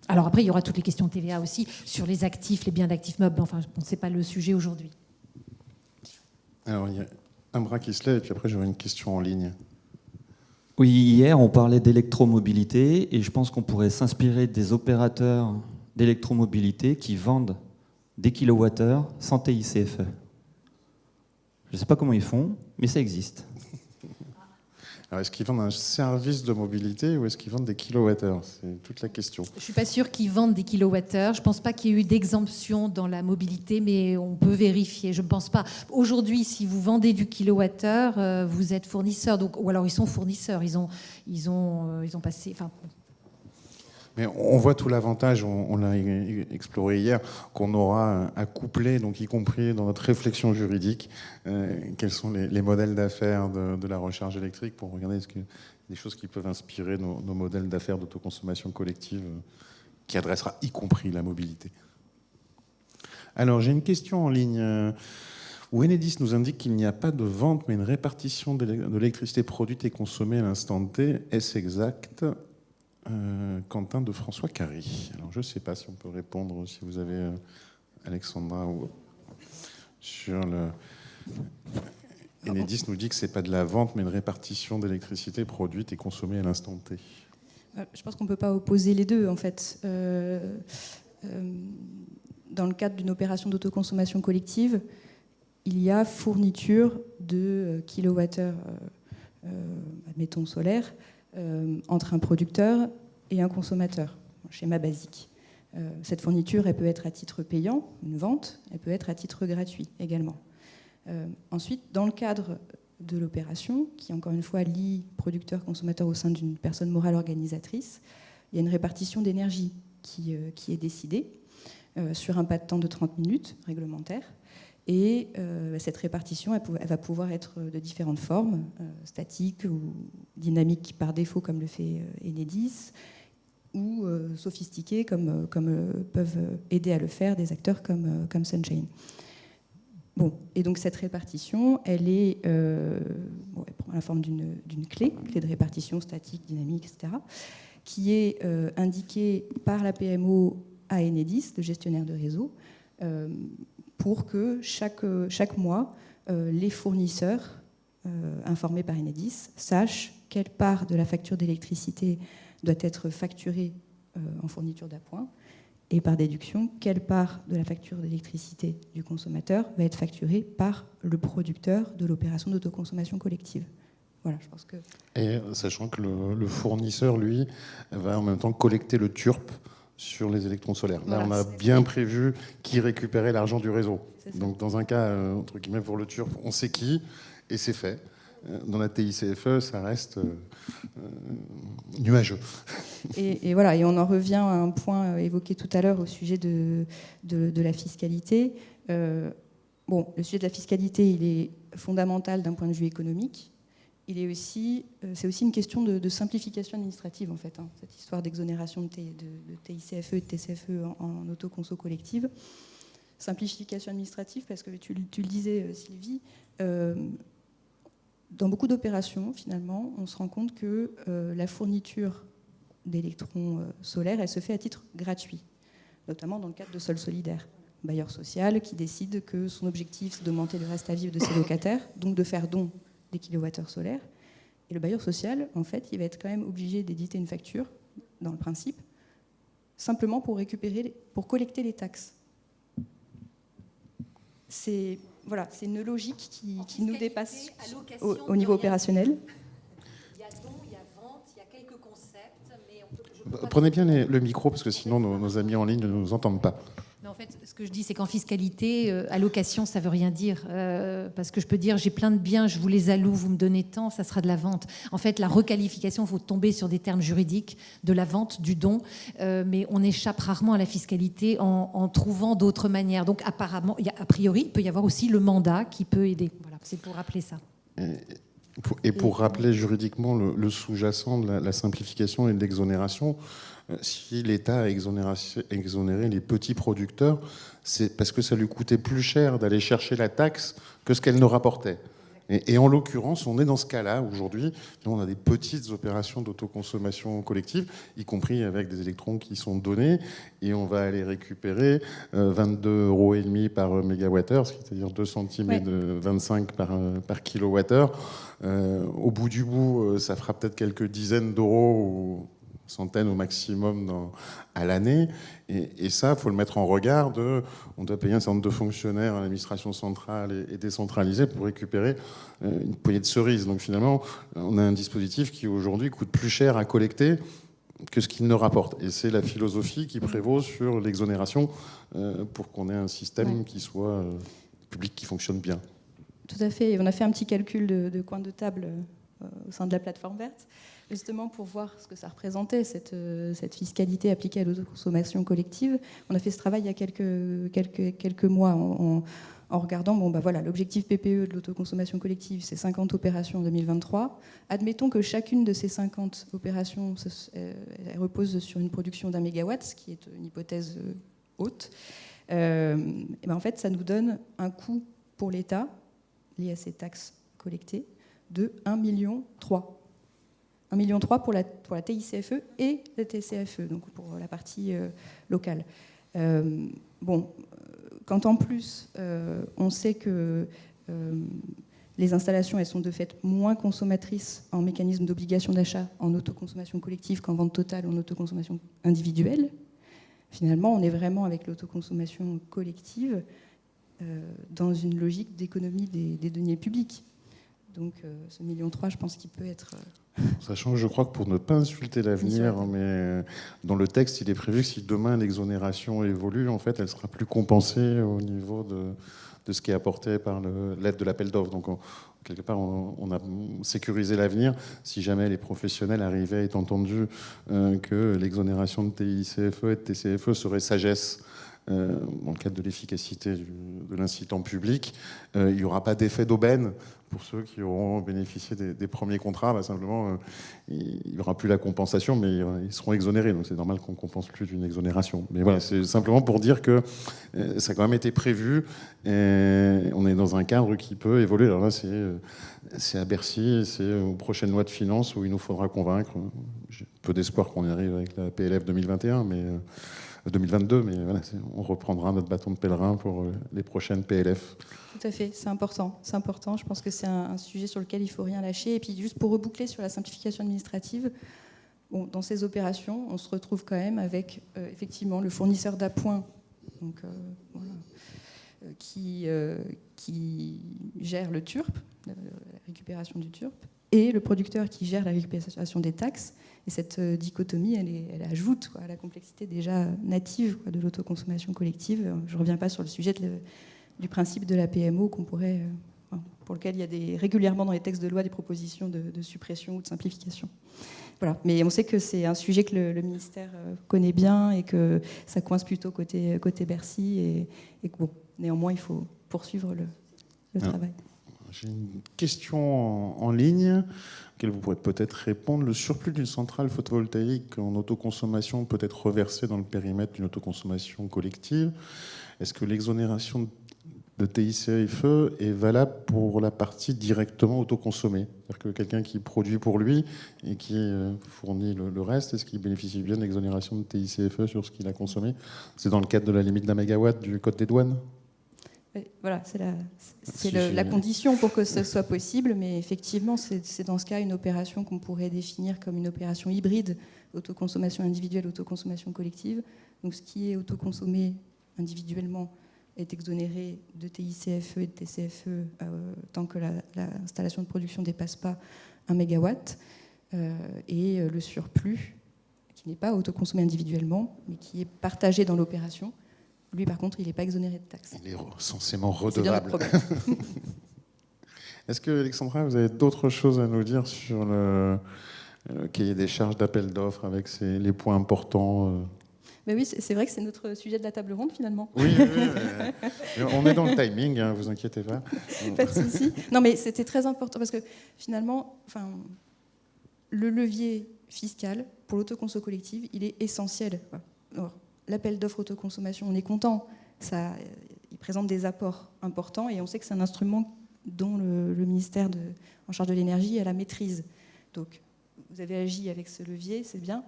Speaker 3: Alors après, il y aura toutes les questions TVA aussi sur les actifs, les biens d'actifs meubles. Enfin, ce n'est pas le sujet aujourd'hui.
Speaker 1: Alors, il y a un bras qui se lève et puis après, j'aurai une question en ligne.
Speaker 7: Oui, hier, on parlait d'électromobilité et je pense qu'on pourrait s'inspirer des opérateurs d'électromobilité qui vendent des kilowattheures sans TICFE. Je ne sais pas comment ils font, mais ça existe.
Speaker 1: Alors, est-ce qu'ils vendent un service de mobilité ou est-ce qu'ils vendent des kilowattheures? C'est toute la question.
Speaker 3: Je ne suis pas sûre qu'ils vendent des kilowattheures. Je ne pense pas qu'il y ait eu d'exemption dans la mobilité, mais on peut vérifier. Je ne pense pas. Aujourd'hui, si vous vendez du kilowattheure, vous êtes fournisseur. Donc, ou alors ils sont fournisseurs. Ils ont passé... Enfin,
Speaker 1: Mais on voit tout l'avantage, on l'a exploré hier, qu'on aura à coupler, donc y compris dans notre réflexion juridique, quels sont les modèles d'affaires de la recharge électrique pour regarder des choses qui peuvent inspirer nos modèles d'affaires d'autoconsommation collective qui adressera y compris la mobilité. Alors j'ai une question en ligne où Enedis nous indique qu'il n'y a pas de vente mais une répartition de l'électricité produite et consommée à l'instant T. Est-ce exact? Quentin de François Carry. Alors je ne sais pas si on peut répondre, si vous avez Alexandra ou sur le. Enedis nous dit que c'est pas de la vente, mais une répartition d'électricité produite et consommée à l'instant T.
Speaker 5: Je pense qu'on ne peut pas opposer les deux, en fait. Dans le cadre d'une opération d'autoconsommation collective, il y a fourniture de kilowattheures, admettons solaires, entre un producteur et un consommateur, un schéma basique. Cette fourniture, elle peut être à titre payant, une vente, elle peut être à titre gratuit également. Ensuite, dans le cadre de l'opération, qui encore une fois lie producteur-consommateur au sein d'une personne morale organisatrice, il y a une répartition d'énergie qui est décidée sur un pas de temps de 30 minutes réglementaire. Et cette répartition, elle va pouvoir être de différentes formes, statiques ou dynamiques par défaut, comme le fait Enedis, ou sophistiquées, comme peuvent aider à le faire des acteurs comme Sunshine. Bon, et donc cette répartition, elle prend la forme d'une clé de répartition statique, dynamique, etc., qui est indiquée par la PMO à Enedis, le gestionnaire de réseau, pour que chaque mois, les fournisseurs informés par Enedis sachent quelle part de la facture d'électricité doit être facturée en fourniture d'appoint et par déduction, quelle part de la facture d'électricité du consommateur va être facturée par le producteur de l'opération d'autoconsommation collective. Voilà, je pense que...
Speaker 1: Et sachant que le fournisseur, lui, va en même temps collecter le TURP sur les électrons solaires. Là,
Speaker 5: voilà,
Speaker 1: on a bien prévu qui récupérait l'argent du réseau. Donc, dans un cas, entre guillemets, pour le TURP, on sait qui, et c'est fait. Dans la TICFE, ça reste nuageux.
Speaker 5: Et voilà, et on en revient à un point évoqué tout à l'heure au sujet de la fiscalité. Le sujet de la fiscalité, il est fondamental d'un point de vue économique. c'est aussi une question de simplification administrative, en fait, hein, cette histoire d'exonération de TICFE et de TCFE en autoconso collective. Simplification administrative, parce que tu le disais, Sylvie, dans beaucoup d'opérations, finalement, on se rend compte que la fourniture d'électrons solaires, elle se fait à titre gratuit, notamment dans le cadre de sol solidaire. Bailleur social qui décide que son objectif, c'est d'augmenter le reste à vivre de ses locataires, donc de faire don des kilowattheures solaires. Et le bailleur social, en fait, il va être quand même obligé d'éditer une facture, dans le principe, simplement pour collecter les taxes. C'est une logique qui nous dépasse au niveau opérationnel.
Speaker 3: Il y a don, il y a vente, il y a quelques concepts, mais
Speaker 1: Prenez bien le micro, parce que sinon nos amis en ligne ne nous entendent pas.
Speaker 3: En fait, ce que je dis, c'est qu'en fiscalité, allocation, ça veut rien dire. Parce que je peux dire, j'ai plein de biens, je vous les alloue, vous me donnez tant, ça sera de la vente. En fait, la requalification, il faut tomber sur des termes juridiques de la vente, du don. Mais on échappe rarement à la fiscalité en trouvant d'autres manières. Donc, apparemment, a priori, il peut y avoir aussi le mandat qui peut aider. Voilà, c'est pour rappeler ça.
Speaker 1: Et pour rappeler juridiquement le sous-jacent de la simplification et de l'exonération, si l'État a exonéré les petits producteurs, c'est parce que ça lui coûtait plus cher d'aller chercher la taxe que ce qu'elle ne rapportait. Et en l'occurrence, on est dans ce cas-là aujourd'hui. On a des petites opérations d'autoconsommation collective, y compris avec des électrons qui sont donnés, et on va aller récupérer 22,5 € par mégawattheure, c'est-à-dire 2 centimes et de 25 par kilowattheure. Au bout du bout, ça fera peut-être quelques dizaines d'euros ou centaines au maximum à l'année. Et ça, il faut le mettre en regard on doit payer un certain nombre de fonctionnaires à l'administration centrale et décentralisée pour récupérer une poignée de cerises. Donc finalement, on a un dispositif qui aujourd'hui coûte plus cher à collecter que ce qu'il ne rapporte. Et c'est la philosophie qui prévaut sur l'exonération pour qu'on ait un système qui soit public, qui fonctionne bien.
Speaker 5: Tout à fait. On a fait un petit calcul de coin de table au sein de la plateforme verte, justement pour voir ce que ça représentait, cette fiscalité appliquée à l'autoconsommation collective. On a fait ce travail il y a quelques mois en regardant, l'objectif PPE de l'autoconsommation collective, c'est 50 opérations en 2023. Admettons que chacune de ces 50 opérations elle repose sur une production d'1 mégawatt, ce qui est une hypothèse haute. En fait, ça nous donne un coût pour l'État, lié à ces taxes collectées, de 1,3 million. 1,3 million pour la TICFE et la TCFE, donc pour la partie locale. Quand en plus on sait que les installations elles sont de fait moins consommatrices en mécanisme d'obligation d'achat en autoconsommation collective qu'en vente totale ou en autoconsommation individuelle, finalement on est vraiment avec l'autoconsommation collective dans une logique d'économie des deniers publics. Donc ce 1,3 million, je pense qu'il peut être...
Speaker 1: Sachant que je crois que pour ne pas insulter l'avenir, mais dans le texte, il est prévu que si demain l'exonération évolue, en fait, elle sera plus compensée au niveau de ce qui est apporté par l'aide de l'appel d'offres. Donc, quelque part, on a sécurisé l'avenir si jamais les professionnels arrivaient à être entendus que l'exonération de TICFE et de TCFE serait sagesse. Dans le cadre de l'efficacité de l'incitant public, il n'y aura pas d'effet d'aubaine pour ceux qui auront bénéficié des premiers contrats. Simplement, il n'y aura plus la compensation, mais ils seront exonérés. Donc c'est normal qu'on ne compense plus d'une exonération. Mais voilà, c'est simplement pour dire que ça a quand même été prévu. Et on est dans un cadre qui peut évoluer. Alors là, c'est à Bercy, c'est aux prochaines lois de finances où il nous faudra convaincre. J'ai peu d'espoir qu'on y arrive avec la PLF 2021, mais... 2022, mais voilà, on reprendra notre bâton de pèlerin pour les prochaines PLF.
Speaker 5: Tout à fait, c'est important. C'est important. Je pense que c'est un sujet sur lequel il ne faut rien lâcher. Et puis juste pour reboucler sur la simplification administrative, dans ces opérations, on se retrouve quand même avec effectivement le fournisseur d'appoint qui gère le TURP, la récupération du TURP, et le producteur qui gère la récupération des taxes. Et cette dichotomie, elle ajoute à la complexité déjà native de l'autoconsommation collective. Je ne reviens pas sur le sujet du principe de la PMO pour lequel il y a régulièrement dans les textes de loi des propositions de suppression ou de simplification. Voilà. Mais on sait que c'est un sujet que le ministère connaît bien et que ça coince plutôt côté Bercy. Et que, néanmoins, il faut poursuivre le travail.
Speaker 1: J'ai une question en ligne, auquel vous pourrez peut-être répondre. Le surplus d'une centrale photovoltaïque en autoconsommation peut être reversé dans le périmètre d'une autoconsommation collective. Est-ce que l'exonération de TICFE est valable pour la partie directement autoconsommée? C'est-à-dire que quelqu'un qui produit pour lui et qui fournit le reste, est-ce qu'il bénéficie bien d'exonération de TICFE sur ce qu'il a consommé? C'est dans le cadre de la limite d'un mégawatt du code des douanes?
Speaker 5: Voilà, c'est la condition pour que ce soit possible, mais effectivement, c'est dans ce cas une opération qu'on pourrait définir comme une opération hybride, autoconsommation individuelle, autoconsommation collective. Donc ce qui est autoconsommé individuellement est exonéré de TICFE et de TCFE tant que l'installation de production ne dépasse pas 1 mégawatt. Et le surplus, qui n'est pas autoconsommé individuellement, mais qui est partagé dans l'opération, lui, par contre, il n'est pas exonéré de taxes.
Speaker 1: Il est censément
Speaker 5: C'est bien
Speaker 1: redevable.
Speaker 5: notre problème.
Speaker 1: Est-ce que, Alexandra, vous avez d'autres choses à nous dire sur le cahier des charges d'appel d'offres avec les points importants
Speaker 5: Mais oui, c'est vrai que c'est notre sujet de la table ronde, finalement.
Speaker 1: Oui, mais on est dans le timing, hein, vous inquiétez pas.
Speaker 5: Pas de souci. Non, mais c'était très important parce que finalement, le levier fiscal pour l'autoconso collective, il est essentiel. Alors, l'appel d'offres autoconsommation, on est content. Il présente des apports importants et on sait que c'est un instrument dont le ministère en charge de l'énergie a la maîtrise. Donc, vous avez agi avec ce levier, c'est bien.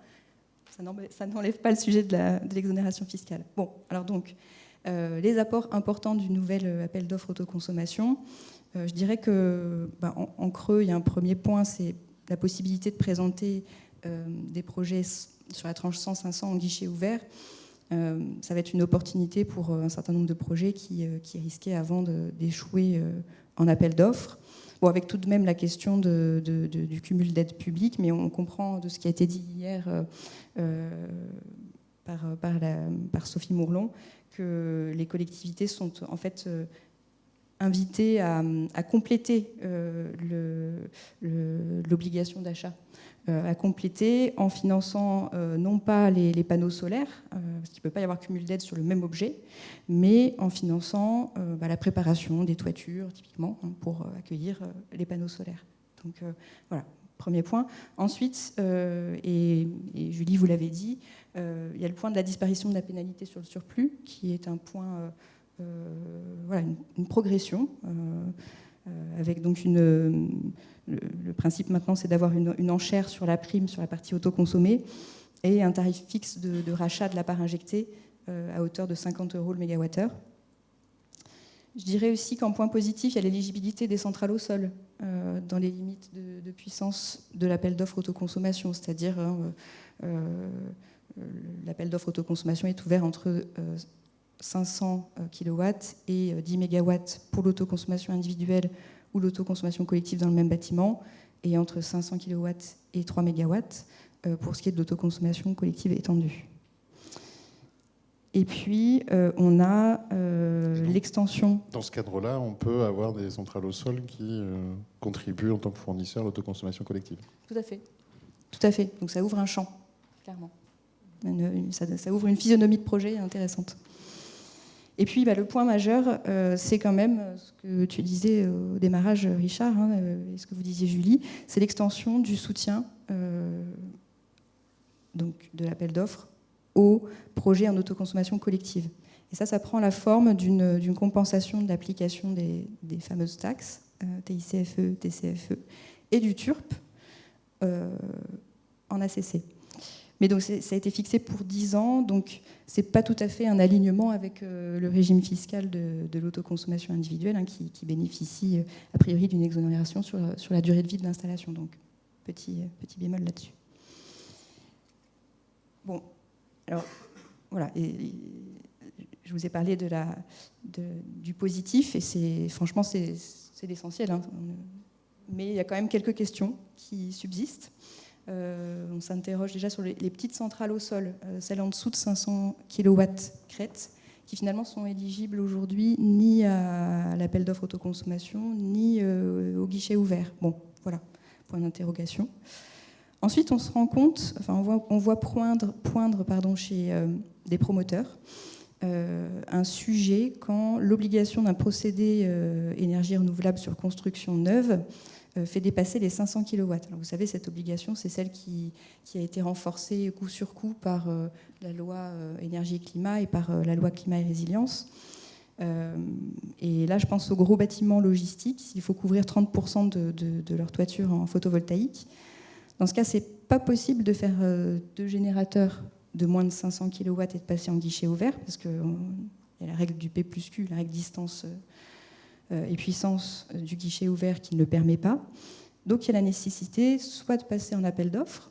Speaker 5: Ça n'enlève pas le sujet de l'exonération fiscale. Bon, alors donc, les apports importants du nouvel appel d'offres autoconsommation, je dirais que, en creux, il y a un premier point, c'est la possibilité de présenter des projets sur la tranche 100-500 en guichet ouvert. Ça va être une opportunité pour un certain nombre de projets qui risquaient avant d'échouer en appel d'offres. Bon, avec tout de même la question du cumul d'aides publiques, mais on comprend de ce qui a été dit hier par Sophie Mourlon que les collectivités sont en fait invitées à compléter l'obligation d'achat. À compléter en finançant non pas les panneaux solaires, parce qu'il ne peut pas y avoir cumul d'aides sur le même objet, mais en finançant la préparation des toitures, typiquement, pour accueillir les panneaux solaires. Donc voilà, premier point. Ensuite, et Julie vous l'avez dit, il y a le point de la disparition de la pénalité sur le surplus, qui est un point, une progression, avec donc le principe maintenant, c'est d'avoir une enchère sur la prime sur la partie autoconsommée et un tarif fixe de rachat de la part injectée à hauteur de 50 € le mégawattheure. Je dirais aussi qu'en point positif, il y a l'éligibilité des centrales au sol dans les limites de puissance de l'appel d'offres autoconsommation, c'est-à-dire l'appel d'offres autoconsommation est ouvert entre 500 kW et 10 MW pour l'autoconsommation individuelle ou l'autoconsommation collective dans le même bâtiment, et entre 500 kW et 3 MW pour ce qui est de l'autoconsommation collective étendue. Et puis, on a l'extension.
Speaker 1: Dans ce cadre-là, on peut avoir des centrales au sol qui contribuent en tant que fournisseur à l'autoconsommation collective.
Speaker 5: Tout à fait. Tout à fait. Donc ça ouvre un champ, clairement. Ça ouvre une physionomie de projet intéressante. Et puis, le point majeur, c'est quand même ce que tu disais au démarrage, Richard, et ce que vous disiez, Julie, c'est l'extension du soutien donc de l'appel d'offres aux projets en autoconsommation collective. Et ça prend la forme d'une compensation de l'application des fameuses taxes, TICFE, TCFE, et du TURP en ACC. Mais donc ça a été fixé pour 10 ans, donc c'est pas tout à fait un alignement avec le régime fiscal de l'autoconsommation individuelle, qui bénéficie a priori d'une exonération sur la durée de vie de l'installation. Donc petit bémol là-dessus. Bon, alors voilà, et je vous ai parlé du positif, et franchement c'est l'essentiel, mais il y a quand même quelques questions qui subsistent. On s'interroge déjà sur les petites centrales au sol, celles en dessous de 500 kW crête, qui finalement sont éligibles aujourd'hui ni à l'appel d'offres autoconsommation, ni au guichet ouvert. Bon, voilà, point d'interrogation. Ensuite, on se rend compte, on voit poindre chez des promoteurs un sujet quand l'obligation d'un procédé énergie renouvelable sur construction neuve fait dépasser les 500 kW. Alors vous savez, cette obligation, c'est celle qui a été renforcée coup sur coup par la loi énergie et climat et par la loi climat et résilience. Et là, je pense aux gros bâtiments logistiques. S'il faut couvrir 30% de leur toiture en photovoltaïque, dans ce cas, c'est pas possible de faire 2 générateurs de moins de 500 kW et de passer en guichet ouvert, parce qu'il y a la règle du P plus Q, la règle distance et puissance du guichet ouvert qui ne le permet pas. Donc il y a la nécessité soit de passer en appel d'offres,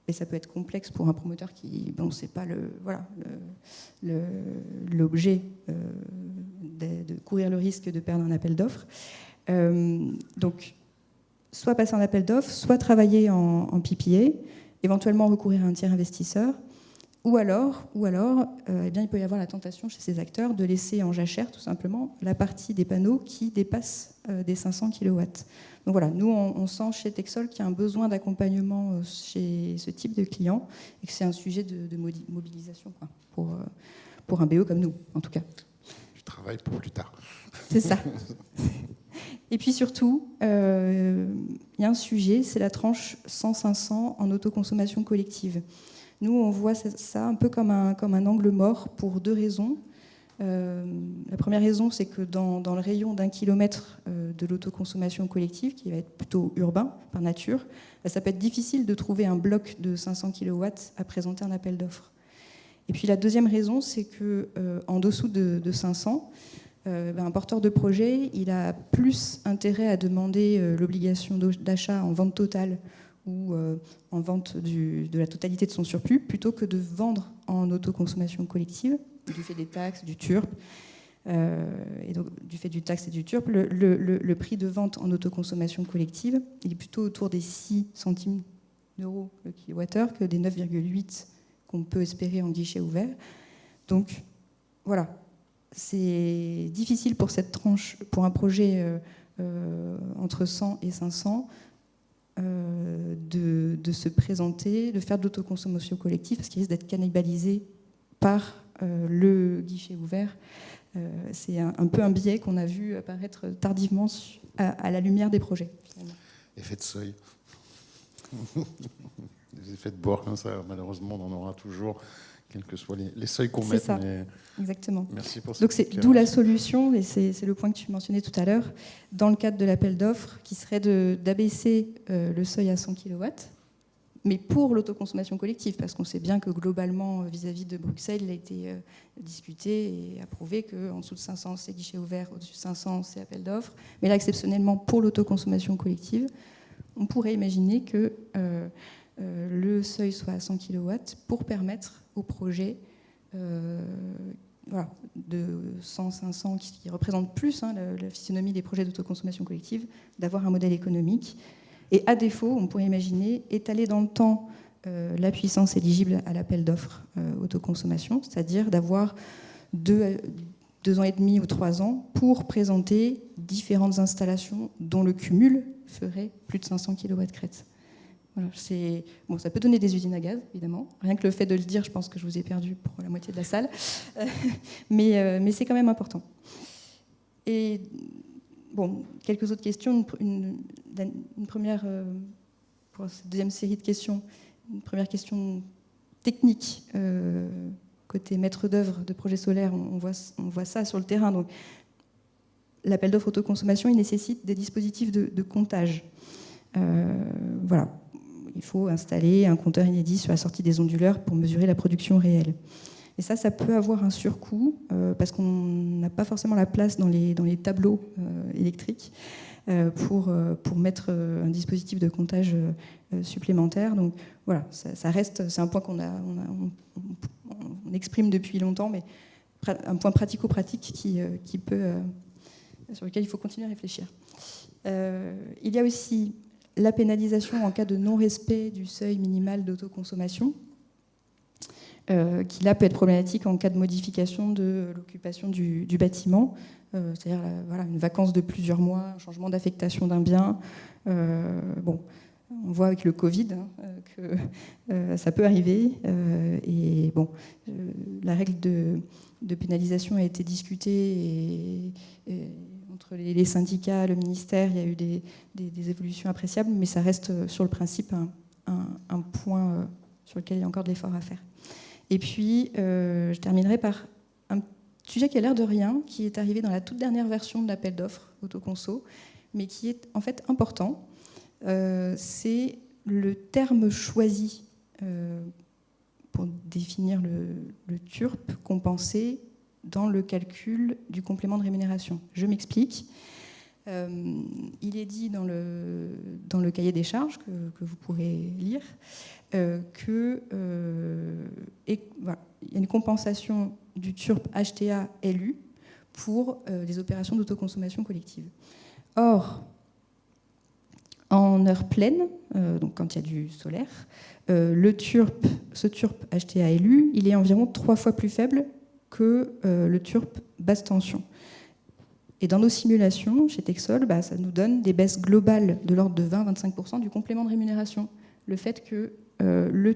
Speaker 5: et ça peut être complexe pour un promoteur qui, bon, c'est pas l'objet de courir le risque de perdre un appel d'offres. Donc soit passer en appel d'offres, soit travailler en PPA, éventuellement recourir à un tiers investisseur, ou alors eh bien, il peut y avoir la tentation chez ces acteurs de laisser en jachère tout simplement la partie des panneaux qui dépasse des 500 kW. Donc voilà, nous on sent chez Texol qu'il y a un besoin d'accompagnement chez ce type de clients et que c'est un sujet de mobilisation quoi, pour un BE comme nous en tout cas.
Speaker 1: Je travaille pour plus tard.
Speaker 5: C'est ça. Et puis surtout, il y a un sujet, c'est la tranche 100-500 en autoconsommation collective. Nous, on voit ça un peu comme un angle mort pour 2 raisons. La première raison, c'est que dans le rayon d'1 kilomètre de l'autoconsommation collective, qui va être plutôt urbain par nature, ça peut être difficile de trouver un bloc de 500 kW à présenter un appel d'offres. Et puis la deuxième raison, c'est qu'en dessous de 500, un porteur de projet, il a plus intérêt à demander l'obligation d'achat en vente totale ou en vente de la totalité de son surplus, plutôt que de vendre en autoconsommation collective, du fait des taxes, du TURP. Et donc, du fait du taxe et du TURP, le prix de vente en autoconsommation collective, il est plutôt autour des 6 centimes d'euros le kilowattheure que des 9,8 qu'on peut espérer en guichet ouvert. Donc, voilà. C'est difficile pour cette tranche, pour un projet entre 100 et 500, de se présenter, de faire de l'autoconsommation collective, parce qu'il risque d'être cannibalisé par le guichet ouvert. C'est un peu un biais qu'on a vu apparaître tardivement à la lumière des projets. Finalement.
Speaker 1: Effet de seuil. Les effets de bord comme ça, malheureusement, on en aura toujours, quels que soient les seuils qu'on mette. Mais...
Speaker 5: Exactement.
Speaker 1: Merci pour ça.
Speaker 5: Donc c'est d'où la solution, et c'est le point que tu mentionnais tout à l'heure, dans le cadre de l'appel d'offres, qui serait d'abaisser le seuil à 100 kW, mais pour l'autoconsommation collective, parce qu'on sait bien que globalement, vis-à-vis de Bruxelles, il a été discuté et approuvé qu'en dessous de 500, c'est guichet ouvert, au-dessus de 500, c'est appel d'offres. Mais là, exceptionnellement, pour l'autoconsommation collective, on pourrait imaginer que le seuil soit à 100 kW pour permettre au projet de 100-500 qui représentent plus la physionomie des projets d'autoconsommation collective, d'avoir un modèle économique. Et à défaut, on pourrait imaginer étaler dans le temps la puissance éligible à l'appel d'offres autoconsommation, c'est-à-dire d'avoir 2 ans et demi ou 3 ans pour présenter différentes installations dont le cumul ferait plus de 500 kW crête. Voilà, ça peut donner des usines à gaz, évidemment. Rien que le fait de le dire, je pense que je vous ai perdu pour la moitié de la salle. Mais c'est quand même important. Et bon, quelques autres questions. Une première, pour cette deuxième série de questions, une première question technique. Côté maître d'œuvre de projets solaires, on voit ça sur le terrain. Donc, l'appel d'offres autoconsommation, il nécessite des dispositifs de comptage. Voilà. Il faut installer un compteur inédit sur la sortie des onduleurs pour mesurer la production réelle. Et ça peut avoir un surcoût parce qu'on n'a pas forcément la place dans les tableaux électriques pour mettre un dispositif de comptage supplémentaire. Donc voilà, ça reste, c'est un point qu'on on exprime depuis longtemps, mais un point pratico-pratique sur lequel il faut continuer à réfléchir. Il y a aussi la pénalisation en cas de non-respect du seuil minimal d'autoconsommation, qui là peut être problématique en cas de modification de l'occupation du bâtiment, c'est-à-dire une vacance de plusieurs mois, un changement d'affectation d'un bien. On voit avec le Covid que ça peut arriver. Et bon, la règle de pénalisation a été discutée et entre les syndicats, le ministère, il y a eu des évolutions appréciables, mais ça reste sur le principe un point sur lequel il y a encore de l'effort à faire. Et puis, je terminerai par un sujet qui a l'air de rien, qui est arrivé dans la toute dernière version de l'appel d'offres autoconso, mais qui est en fait important. C'est le terme choisi pour définir le TURP compensé dans le calcul du complément de rémunération. Je m'explique. Il est dit dans le cahier des charges que vous pourrez lire qu'il y a une compensation du TURP HTA LU pour les opérations d'autoconsommation collective. Or, en heure pleine, donc quand il y a du solaire, ce TURP HTA LU, il est environ 3 fois plus faible que le TURP basse tension. Et dans nos simulations, chez Texol, ça nous donne des baisses globales de l'ordre de 20-25% du complément de rémunération. Le fait que le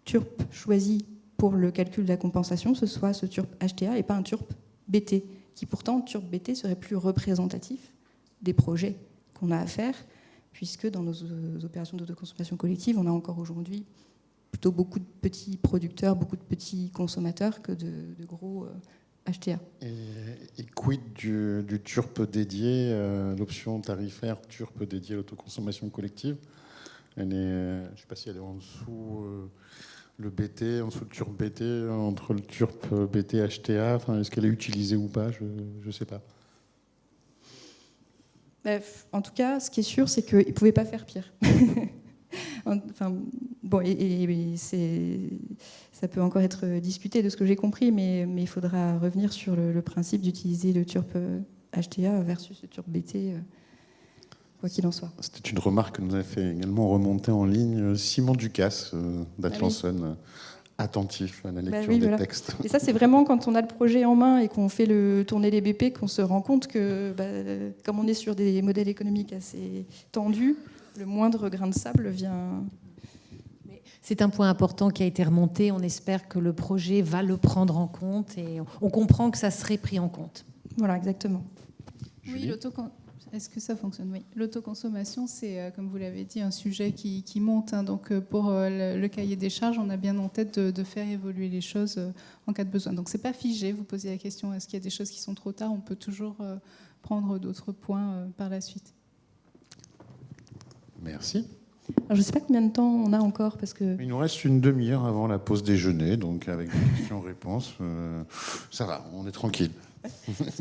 Speaker 5: TURP choisi pour le calcul de la compensation, ce soit ce TURP HTA et pas un TURP BT, qui pourtant, le TURP BT serait plus représentatif des projets qu'on a à faire, puisque dans nos opérations d'autoconsommation collective, on a encore aujourd'hui plutôt beaucoup de petits producteurs, beaucoup de petits consommateurs que de gros HTA.
Speaker 1: Et quid du TURP dédié, l'option tarifaire TURP dédiée à l'autoconsommation collective? Elle est, je ne sais pas si elle est en dessous le BT, en dessous le TURP BT, entre le TURP BT HTA. Enfin, est-ce qu'elle est utilisée ou pas? Je ne sais pas.
Speaker 5: En tout cas, ce qui est sûr, c'est qu'ils ne pouvaient pas faire pire. Enfin, bon, ça peut encore être discuté de ce que j'ai compris, mais il faudra revenir sur le principe d'utiliser le TURP HTA versus le TURP BT, quoi qu'il en soit.
Speaker 1: C'était une remarque que nous a fait également remonter en ligne Simon Ducasse d'Atlanson, attentif à la lecture des textes.
Speaker 5: Et ça, c'est vraiment quand on a le projet en main et qu'on fait tourner les BP qu'on se rend compte que, comme on est sur des modèles économiques assez tendus, le moindre grain de sable vient...
Speaker 3: C'est un point important qui a été remonté. On espère que le projet va le prendre en compte et on comprend que ça serait pris en compte.
Speaker 5: Voilà, exactement.
Speaker 2: Oui, est-ce que ça fonctionne? Oui. L'autoconsommation, c'est, comme vous l'avez dit, un sujet qui monte. Donc, pour le cahier des charges, on a bien en tête de faire évoluer les choses en cas de besoin. Donc, c'est pas figé. Vous posez la question, est-ce qu'il y a des choses qui sont trop tard? On peut toujours prendre d'autres points par la suite.
Speaker 1: Merci.
Speaker 5: Alors, je ne sais pas combien de temps on a encore, parce que...
Speaker 1: Il nous reste une demi-heure avant la pause déjeuner, donc avec des questions-réponses, ça va, on est tranquille.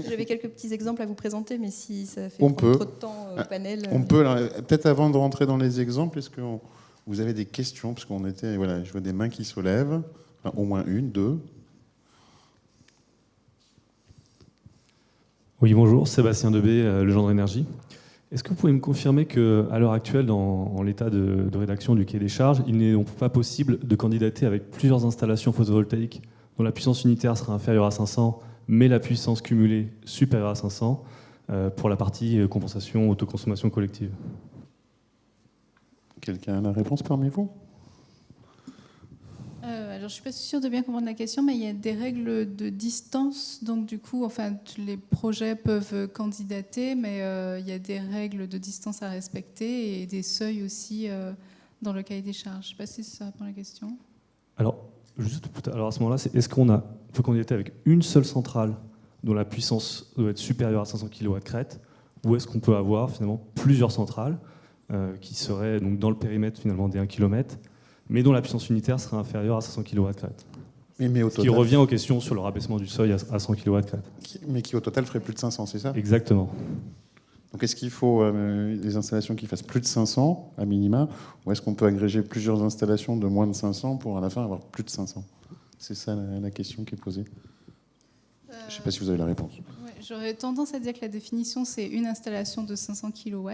Speaker 5: J'avais quelques petits exemples à vous présenter, mais si ça fait trop de temps au panel...
Speaker 1: On peut, peut-être avant de rentrer dans les exemples, est-ce que vous avez des questions? Parce qu'on était, voilà, je vois des mains qui se lèvent, enfin, au moins une, deux.
Speaker 8: Oui, bonjour, Sébastien Debé, Legendre Énergie. Est-ce que vous pouvez me confirmer qu'à l'heure actuelle, dans l'état de rédaction du cahier des charges, il n'est donc pas possible de candidater avec plusieurs installations photovoltaïques dont la puissance unitaire sera inférieure à 500, mais la puissance cumulée supérieure à 500 pour la partie compensation autoconsommation collective?
Speaker 1: Quelqu'un a la réponse parmi vous?
Speaker 2: Alors, je ne suis pas sûre de bien comprendre la question, mais il y a des règles de distance. Donc, du coup, enfin, les projets peuvent candidater, mais il y a des règles de distance à respecter et des seuils aussi dans le cahier des charges. Je ne sais pas si ça répond à la question.
Speaker 8: Alors à ce moment-là, est-ce qu'on peut candidater avec une seule centrale dont la puissance doit être supérieure à 500 kW crête, ou est-ce qu'on peut avoir finalement plusieurs centrales qui seraient donc dans le périmètre finalement des 1 km, mais dont la puissance unitaire serait inférieure à 500 kW crête?
Speaker 1: Mais au
Speaker 8: total, qui revient aux questions sur le rabaissement du seuil à 100 kW crête.
Speaker 1: Mais qui au total ferait plus de 500, c'est ça?
Speaker 8: Exactement.
Speaker 1: Donc est-ce qu'il faut des installations qui fassent plus de 500 à minima, ou est-ce qu'on peut agréger plusieurs installations de moins de 500 pour à la fin avoir plus de 500? C'est ça la question qui est posée. Je ne sais pas si vous avez la réponse.
Speaker 2: Ouais, j'aurais tendance à dire que la définition, c'est une installation de 500 kW.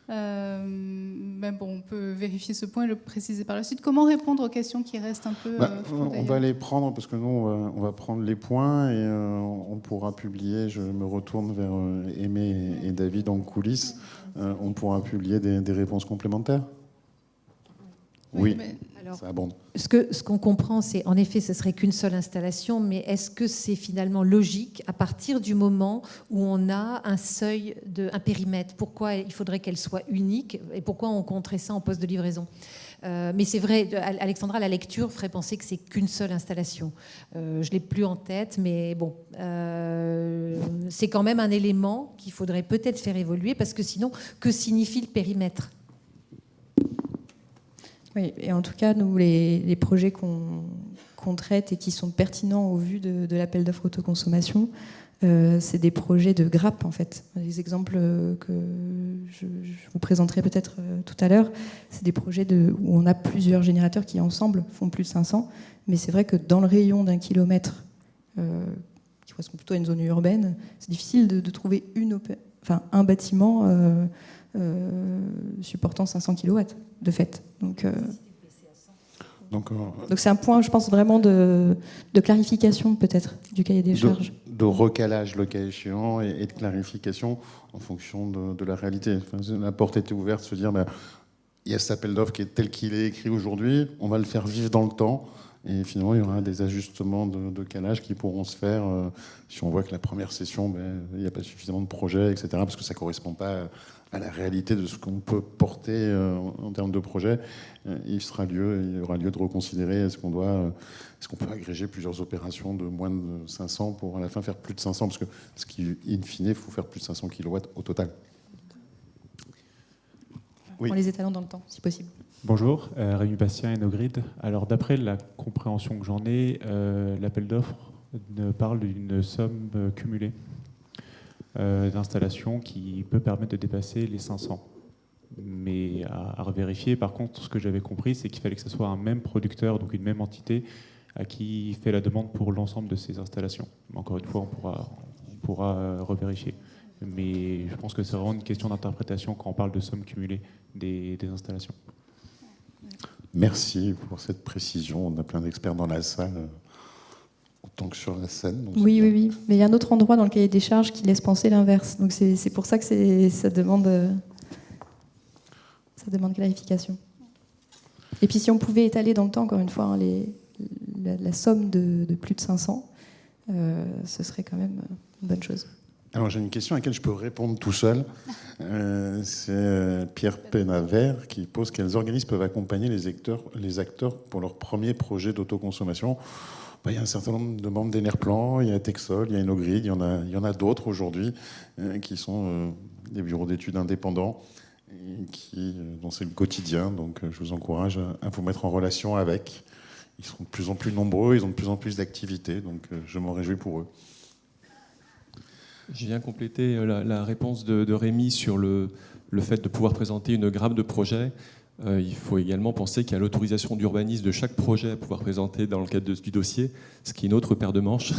Speaker 2: Ben bon, on peut vérifier ce point et le préciser par la suite. Comment répondre aux questions qui restent un peu...
Speaker 1: on va les prendre parce que nous, on va prendre les points et on pourra publier, je me retourne vers Aimé et David en coulisses, on pourra publier des réponses complémentaires. Oui,
Speaker 2: mais-
Speaker 3: Alors,
Speaker 1: ça abonde.
Speaker 3: ce qu'on comprend, c'est en effet, ce serait qu'une seule installation, mais est-ce que c'est finalement logique à partir du moment où on a un seuil, un périmètre? Pourquoi il faudrait qu'elle soit unique et pourquoi on compterait ça en poste de livraison? Mais c'est vrai, Alexandra, la lecture ferait penser que c'est qu'une seule installation. Je ne l'ai plus en tête, mais bon, c'est quand même un élément qu'il faudrait peut-être faire évoluer, parce que sinon, que signifie le périmètre?
Speaker 5: Oui, et en tout cas, nous, les projets qu'on traite et qui sont pertinents au vu de l'appel d'offres autoconsommation, c'est des projets de grappe, en fait. Les exemples que je vous présenterai peut-être tout à l'heure, c'est des projets où on a plusieurs générateurs qui, ensemble, font plus de 500. Mais c'est vrai que dans le rayon d'1 kilomètre, qui correspond plutôt à une zone urbaine, c'est difficile de trouver un bâtiment supportant 500 kW, de fait. Donc c'est un point, je pense, vraiment de clarification, peut-être, du cahier des charges.
Speaker 1: De recalage, le cas échéant, et de clarification en fonction de la réalité. Enfin, la porte était ouverte, se dire, il y a cet appel d'offres qui est tel qu'il est écrit aujourd'hui, on va le faire vivre dans le temps, et finalement, il y aura des ajustements de calage qui pourront se faire si on voit que la première session, il n'y a pas suffisamment de projets, etc., parce que ça ne correspond pas à la réalité de ce qu'on peut porter en termes de projet. Il y aura lieu de reconsidérer est-ce qu'on peut agréger plusieurs opérations de moins de 500 pour à la fin faire plus de 500, parce que ce qui, in fine, il faut faire plus de 500 kW au total. Oui.
Speaker 5: En les étalant dans le temps, si possible.
Speaker 9: Bonjour, Rémi Bastien, Enogrid. Alors, d'après la compréhension que j'en ai, l'appel d'offres parle d'une somme cumulée d'installation qui peut permettre de dépasser les 500. Mais à revérifier, par contre, ce que j'avais compris, c'est qu'il fallait que ce soit un même producteur, donc une même entité, à qui fait la demande pour l'ensemble de ces installations. Encore une fois, on pourra revérifier. Mais je pense que c'est vraiment une question d'interprétation quand on parle de somme cumulée des installations.
Speaker 1: Merci pour cette précision. On a plein d'experts dans la salle, autant que sur la scène.
Speaker 5: Oui. Mais il y a un autre endroit dans le cahier des charges qui laisse penser l'inverse. Donc c'est pour ça que ça demande clarification. Et puis si on pouvait étaler dans le temps, encore une fois, la somme de plus de 500, ce serait quand même une bonne chose.
Speaker 1: Alors j'ai une question à laquelle je peux répondre tout seul. C'est Pierre Pénavert qui pose quels organismes peuvent accompagner les acteurs pour leur premier projet d'autoconsommation. Il y a un certain nombre de membres d'Enerplan, il y a Texol, il y a Enogrid, il y en a d'autres aujourd'hui qui sont des bureaux d'études indépendants et dont c'est le quotidien. Donc je vous encourage à vous mettre en relation avec. Ils sont de plus en plus nombreux, ils ont de plus en plus d'activités, donc je m'en réjouis pour eux.
Speaker 10: Je viens compléter la réponse de Rémi sur le fait de pouvoir présenter une grappe de projet. Il faut également penser qu'il y a l'autorisation d'urbanisme de chaque projet à pouvoir présenter dans le cadre du dossier, ce qui est une autre paire de manches.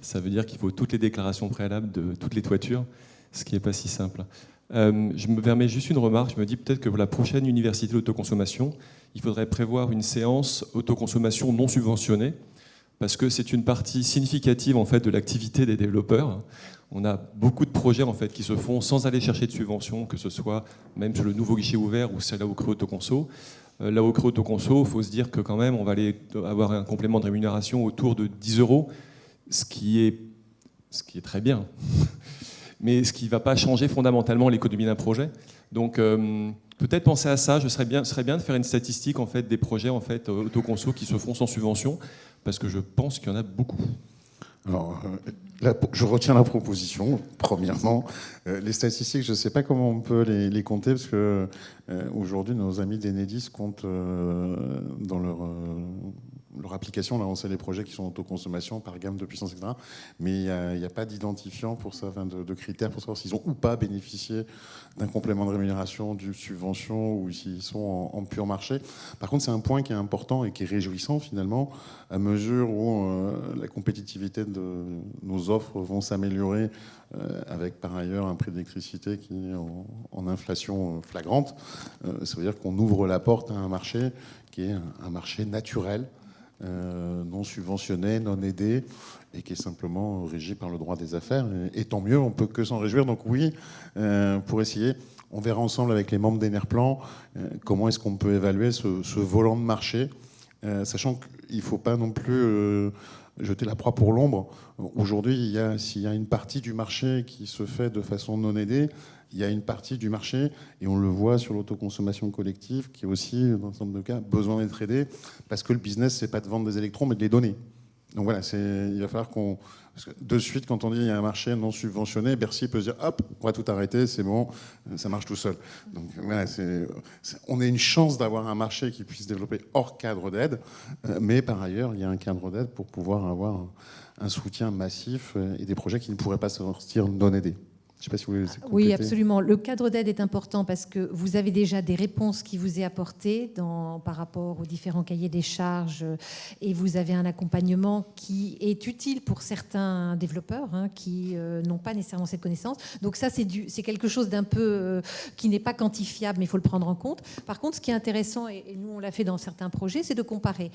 Speaker 10: Ça veut dire qu'il faut toutes les déclarations préalables de toutes les toitures, ce qui n'est pas si simple. Je me permets juste une remarque. Je me dis peut-être que pour la prochaine université d'autoconsommation, il faudrait prévoir une séance autoconsommation non subventionnée, parce que c'est une partie significative en fait, de l'activité des développeurs. On a beaucoup de projets en fait, qui se font sans aller chercher de subventions, que ce soit même sur le nouveau guichet ouvert ou celle là au Creux Autoconso. Là au Creux Autoconso, il faut se dire que quand même, on va aller avoir un complément de rémunération autour de 10 €, ce qui est très bien, mais ce qui ne va pas changer fondamentalement l'économie d'un projet. Donc peut-être penser à ça. Ce serait bien de faire une statistique en fait, des projets en fait, autoconso qui se font sans subvention, parce que je pense qu'il y en a beaucoup.
Speaker 1: Alors, je retiens la proposition, premièrement. Les statistiques, je ne sais pas comment on peut les compter, parce que aujourd'hui, nos amis d'Enedis comptent dans leur application, là, on sait les projets qui sont autoconsommation par gamme de puissance, etc. Mais il n'y a pas d'identifiant pour ça, de critères pour savoir s'ils ont ou pas bénéficié d'un complément de rémunération, d'une subvention, ou s'ils sont en pur marché. Par contre, c'est un point qui est important et qui est réjouissant, finalement, à mesure où la compétitivité de nos offres vont s'améliorer, avec par ailleurs un prix d'électricité qui est en inflation flagrante. Ça veut dire qu'on ouvre la porte à un marché qui est un marché naturel, non subventionné, non aidé, et qui est simplement régi par le droit des affaires. Et tant mieux, on peut que s'en réjouir. Donc oui, pour essayer, on verra ensemble avec les membres d'Enerplan comment est-ce qu'on peut évaluer ce volant de marché, sachant qu'il ne faut pas non plus jeter la proie pour l'ombre. Aujourd'hui, s'il y a une partie du marché qui se fait de façon non aidée, il y a une partie du marché, et on le voit sur l'autoconsommation collective, qui est aussi, dans un certain nombre de cas, besoin d'être aidé, parce que le business, c'est pas de vendre des électrons, mais de les donner. Donc voilà, il va falloir qu'on... Parce que de suite, quand on dit qu'il y a un marché non subventionné, Bercy peut se dire, hop, on va tout arrêter, c'est bon, ça marche tout seul. Donc voilà, on a une chance d'avoir un marché qui puisse se développer hors cadre d'aide, mais par ailleurs, il y a un cadre d'aide pour pouvoir avoir un soutien massif et des projets qui ne pourraient pas sortir non aidés. Je ne sais pas si vous voulez compléter.
Speaker 3: Oui, absolument. Le cadre d'aide est important parce que vous avez déjà des réponses qui vous est apportées par rapport aux différents cahiers des charges, et vous avez un accompagnement qui est utile pour certains développeurs qui n'ont pas nécessairement cette connaissance. Donc ça, c'est quelque chose d'un peu qui n'est pas quantifiable, mais il faut le prendre en compte. Par contre, ce qui est intéressant, et nous on l'a fait dans certains projets, c'est de comparer.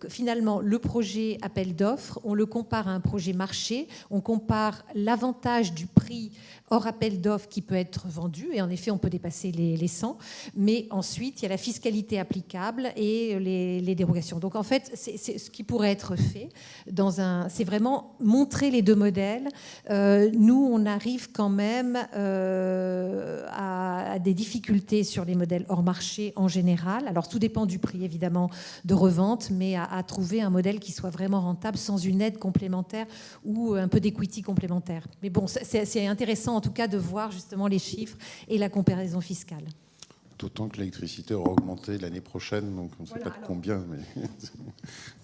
Speaker 3: Finalement, le projet appel d'offres, on le compare à un projet marché, on compare l'avantage du prix hors appel d'offres qui peut être vendu, et en effet on peut dépasser les 100, mais ensuite il y a la fiscalité applicable et les dérogations. Donc en fait c'est ce qui pourrait être fait c'est vraiment montrer les deux modèles. Nous on arrive quand même à des difficultés sur les modèles hors marché en général. Alors tout dépend du prix évidemment de revente, mais à trouver un modèle qui soit vraiment rentable sans une aide complémentaire ou un peu d'equity complémentaire. Mais bon, c'est intéressant en tout cas de voir justement les chiffres et la comparaison fiscale.
Speaker 1: D'autant que l'électricité aura augmenté l'année prochaine, donc on ne sait pas de combien. Mais...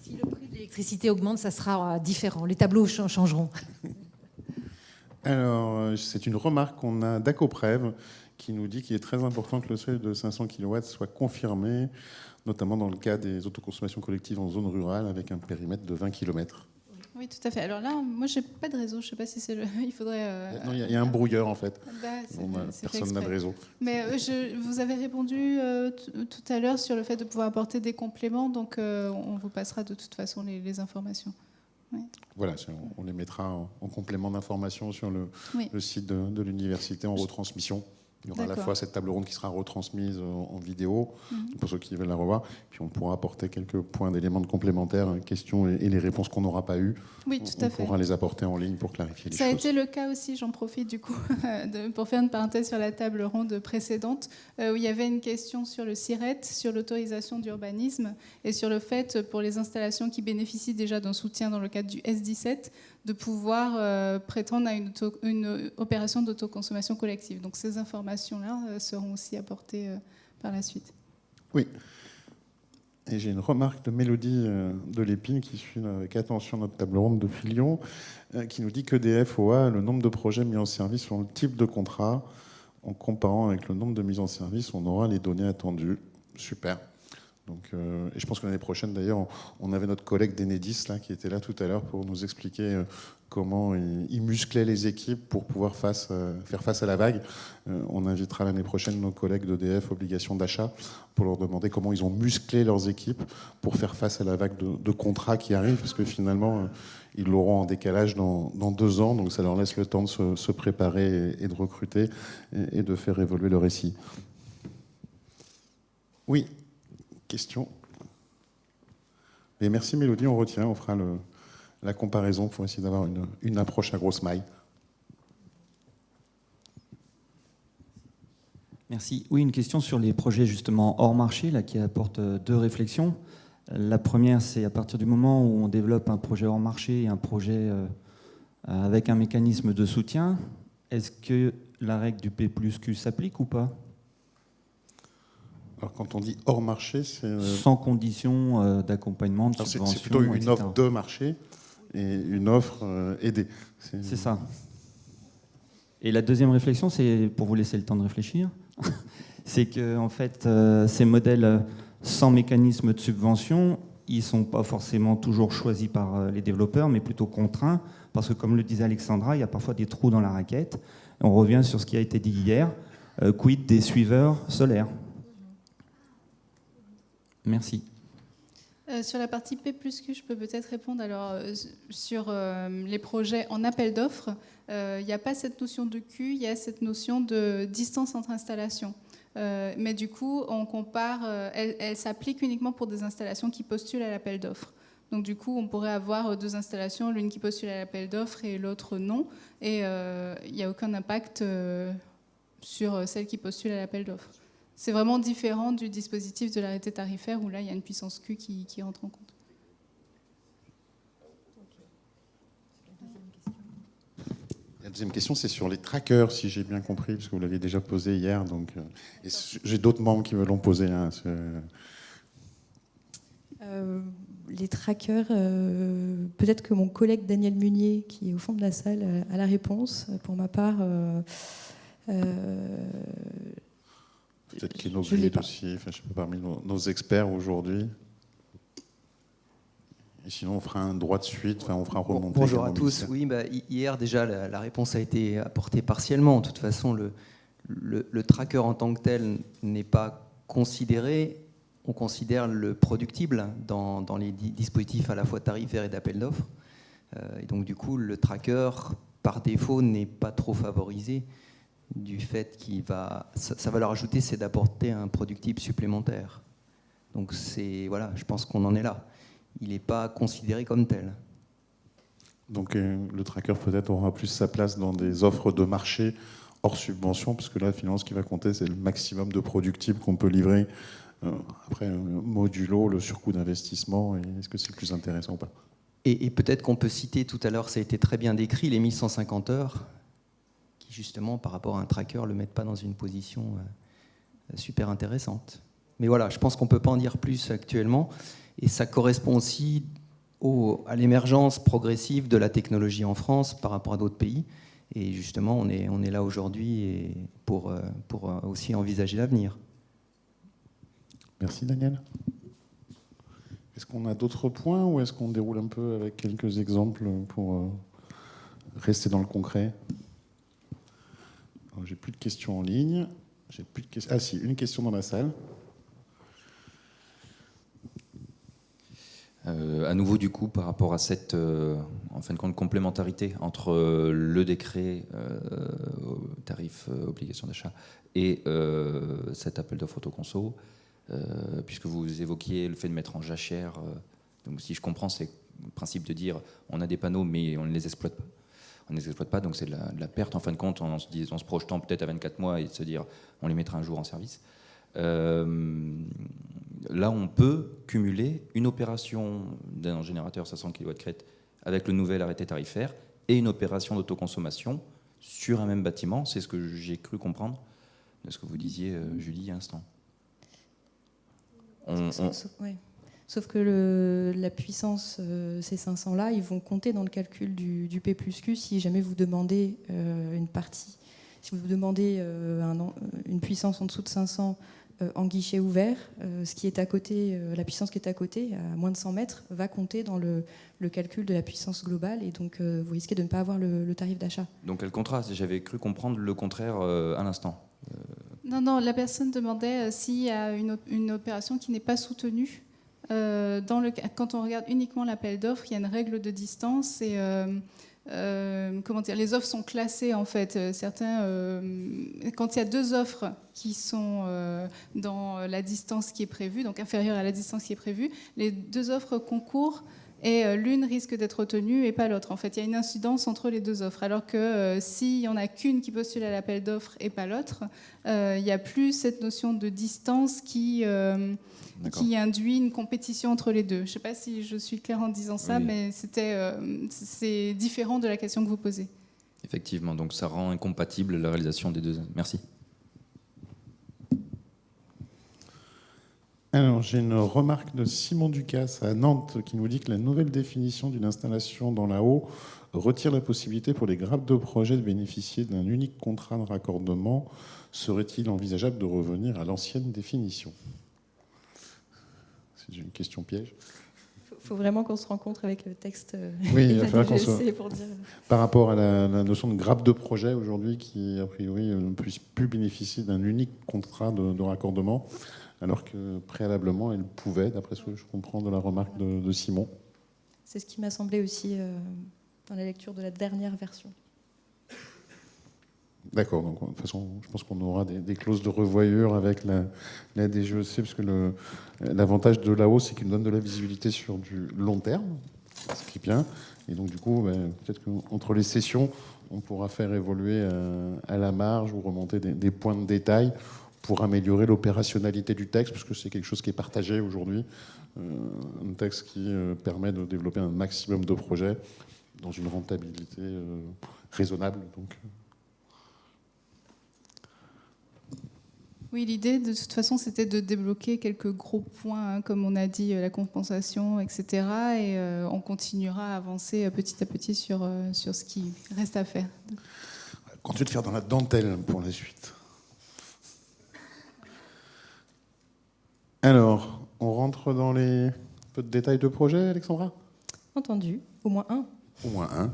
Speaker 3: Si le prix de l'électricité augmente, ça sera différent. Les tableaux changeront.
Speaker 1: Alors, c'est une remarque qu'on a d'Acoprev qui nous dit qu'il est très important que le seuil de 500 kW soit confirmé, notamment dans le cas des autoconsommations collectives en zone rurale avec un périmètre de 20 km.
Speaker 2: Oui, tout à fait. Alors là, moi, j'ai pas de réseau. Je sais pas si c'est il faudrait.
Speaker 1: Non, il y a un brouilleur en fait.
Speaker 2: C'est
Speaker 1: Personne n'a de réseau.
Speaker 2: Mais vous avez répondu tout à l'heure sur le fait de pouvoir apporter des compléments, donc on vous passera de toute façon les informations. Oui.
Speaker 1: Voilà, on les mettra en complément d'information sur le site de l'université en retransmission. Il y aura à la fois cette table ronde qui sera retransmise en vidéo, pour ceux qui veulent la revoir. Puis on pourra apporter quelques points d'éléments de complémentaires, questions et les réponses qu'on n'aura pas eues.
Speaker 2: Oui, tout à fait.
Speaker 1: On pourra les apporter en ligne pour clarifier les choses.
Speaker 2: Ça a été le cas aussi, j'en profite du coup, pour faire une parenthèse sur la table ronde précédente, où il y avait une question sur le SIRET, sur l'autorisation d'urbanisme, et sur le fait, pour les installations qui bénéficient déjà d'un soutien dans le cadre du S17, de pouvoir prétendre à une opération d'autoconsommation collective. Donc ces informations-là seront aussi apportées par la suite.
Speaker 1: Oui. Et j'ai une remarque de Mélodie de Lépine qui suit avec attention notre table ronde depuis Lyon, qui nous dit qu'EDF OA, le nombre de projets mis en service selon le type de contrat, en comparant avec le nombre de mises en service, on aura les données attendues. Super. Donc, et je pense que l'année prochaine, d'ailleurs, on avait notre collègue d'Enedis là, qui était là tout à l'heure pour nous expliquer comment il musclait les équipes pour pouvoir faire face à la vague. On invitera l'année prochaine nos collègues d'EDF Obligation d'achat pour leur demander comment ils ont musclé leurs équipes pour faire face à la vague de contrats qui arrive, parce que finalement, ils l'auront en décalage dans 2 ans, donc ça leur laisse le temps de se préparer et de recruter et de faire évoluer le récit. Oui. Question. Et merci Mélodie, on retient, on fera la comparaison pour essayer d'avoir une approche à grosse maille.
Speaker 7: Merci. Oui, une question sur les projets justement hors marché là, qui apporte 2 réflexions. La première, c'est à partir du moment où on développe un projet hors marché et un projet avec un mécanisme de soutien, est-ce que la règle du P+Q s'applique ou pas ?
Speaker 1: Alors quand on dit hors marché, c'est...
Speaker 7: Sans condition d'accompagnement, de subvention,
Speaker 1: c'est plutôt une
Speaker 7: etc.
Speaker 1: offre de marché et une offre aidée.
Speaker 7: C'est ça. Et la deuxième réflexion, c'est pour vous laisser le temps de réfléchir, c'est que en fait, ces modèles sans mécanisme de subvention, ils ne sont pas forcément toujours choisis par les développeurs, mais plutôt contraints, parce que comme le disait Alexandra, il y a parfois des trous dans la raquette. On revient sur ce qui a été dit hier, quid des suiveurs solaires. Merci.
Speaker 2: Sur la partie P+Q, je peux peut-être répondre. Alors, sur les projets en appel d'offres, il n'y a pas cette notion de Q, il y a cette notion de distance entre installations. Mais du coup, on compare, elle s'applique uniquement pour des installations qui postulent à l'appel d'offres. Donc du coup, on pourrait avoir 2 installations, l'une qui postule à l'appel d'offres et l'autre non. Et il n'y a aucun impact sur celle qui postule à l'appel d'offres. C'est vraiment différent du dispositif de l'arrêté tarifaire où là, il y a une puissance Q qui rentre en compte.
Speaker 1: La deuxième question, c'est sur les trackers, si j'ai bien compris, parce que vous l'aviez déjà posé hier. Donc, j'ai d'autres membres qui me l'ont posé. Hein,
Speaker 5: les trackers, peut-être que mon collègue Daniel Munier, qui est au fond de la salle, a la réponse. Pour ma part,
Speaker 1: peut-être qu'il est aussi, enfin, je sais pas, parmi nos experts aujourd'hui. Et sinon, on fera un droit de suite, enfin, on fera remonter.
Speaker 11: Bonjour à tous. Oui, hier déjà, la réponse a été apportée partiellement. De toute façon, le tracker en tant que tel n'est pas considéré. On considère le productible dans les dispositifs à la fois tarifaires et d'appel d'offres. Et donc, du coup, le tracker, par défaut, n'est pas trop favorisé du fait qu'il va... Sa valeur ajoutée, c'est d'apporter un productible supplémentaire. Donc, voilà, je pense qu'on en est là. Il n'est pas considéré comme tel.
Speaker 1: Donc le tracker peut-être aura plus sa place dans des offres de marché hors subvention, parce que là, finalement, ce qui va compter, c'est le maximum de productibles qu'on peut livrer. Après, modulo, le surcoût d'investissement, est-ce que c'est plus intéressant ou pas?
Speaker 11: Et peut-être qu'on peut citer tout à l'heure, ça a été très bien décrit, les 1150 heures, qui justement, par rapport à un tracker, ne le mettent pas dans une position super intéressante. Mais voilà, je pense qu'on ne peut pas en dire plus actuellement. Et ça correspond aussi à l'émergence progressive de la technologie en France par rapport à d'autres pays. Et justement, on est là aujourd'hui pour aussi envisager l'avenir.
Speaker 1: Merci Daniel. Est-ce qu'on a d'autres points ou est-ce qu'on déroule un peu avec quelques exemples pour rester dans le concret? J'ai plus de questions en ligne. Ah si, une question dans la salle.
Speaker 12: À nouveau, du coup, par rapport à cette, en fin de compte, complémentarité entre le décret tarif obligation d'achat et cet appel d'offres autoconso, puisque vous évoquiez le fait de mettre en jachère, donc si je comprends, c'est le principe de dire on a des panneaux mais on ne les exploite pas. On ne les exploite pas, donc c'est de la perte en fin de compte en se projetant peut-être à 24 mois et de se dire on les mettra un jour en service. Là, on peut cumuler une opération d'un générateur 500 kW crête avec le nouvel arrêté tarifaire et une opération d'autoconsommation sur un même bâtiment. C'est ce que j'ai cru comprendre de ce que vous disiez, Julie, il y a un instant.
Speaker 5: Sauf que la puissance, ces 500-là, ils vont compter dans le calcul du P+Q si jamais vous demandez une partie. Si vous demandez une puissance en dessous de 500 en guichet ouvert, ce qui est à côté, la puissance qui est à côté, à moins de 100 mètres, va compter dans le calcul de la puissance globale et donc vous risquez de ne pas avoir le tarif d'achat.
Speaker 12: Donc quel contraste? J'avais cru comprendre le contraire à l'instant.
Speaker 2: Non, la personne demandait s'il y a une opération qui n'est pas soutenue. Quand on regarde uniquement l'appel d'offres, il y a une règle de distance et comment dire, les offres sont classées en fait. Quand il y a 2 offres qui sont dans la distance qui est prévue, donc inférieure à la distance qui est prévue, les 2 offres concourent et l'une risque d'être retenue et pas l'autre. En fait, il y a une incidence entre les 2 offres. Alors que s'il n'y en a qu'une qui postule à l'appel d'offres et pas l'autre, il n'y a plus cette notion de distance qui induit une compétition entre les 2. Je ne sais pas si je suis claire en disant ça, oui. Mais c'est différent de la question que vous posez.
Speaker 12: Effectivement, donc ça rend incompatible la réalisation des 2. Merci.
Speaker 1: Alors, j'ai une remarque de Simon Ducasse à Nantes qui nous dit que la nouvelle définition d'une installation dans la haut retire la possibilité pour les grappes de projet de bénéficier d'un unique contrat de raccordement. Serait-il envisageable de revenir à l'ancienne définition? C'est une question piège.
Speaker 5: Il faut vraiment qu'on se rencontre avec le texte
Speaker 1: oui, il va falloir qu'on se...
Speaker 5: pour dire...
Speaker 1: Par rapport à la notion de grappe de projet aujourd'hui qui, a priori, ne puisse plus bénéficier d'un unique contrat de raccordement. alors que préalablement, elle pouvait, d'après ce que je comprends de la remarque de Simon.
Speaker 5: C'est ce qui m'a semblé aussi dans la lecture de la dernière version.
Speaker 1: D'accord, donc de toute façon, je pense qu'on aura des clauses de revoyure avec la DGEC, parce que l'avantage de l'AO, c'est qu'il donne de la visibilité sur du long terme, ce qui est bien. Et donc, du coup, peut-être qu'entre les sessions, on pourra faire évoluer à la marge ou remonter des points de détail pour améliorer l'opérationnalité du texte, parce que c'est quelque chose qui est partagé aujourd'hui. Un texte qui permet de développer un maximum de projets dans une rentabilité raisonnable. Donc.
Speaker 2: Oui, l'idée, de toute façon, c'était de débloquer quelques gros points, hein, comme on a dit, la compensation, etc. Et on continuera à avancer petit à petit sur ce qui reste à faire.
Speaker 1: Continue de faire dans la dentelle pour la suite. Alors, on rentre dans les peu de détails de projet, Alexandra ?
Speaker 5: Entendu, au moins un.
Speaker 1: Au moins un.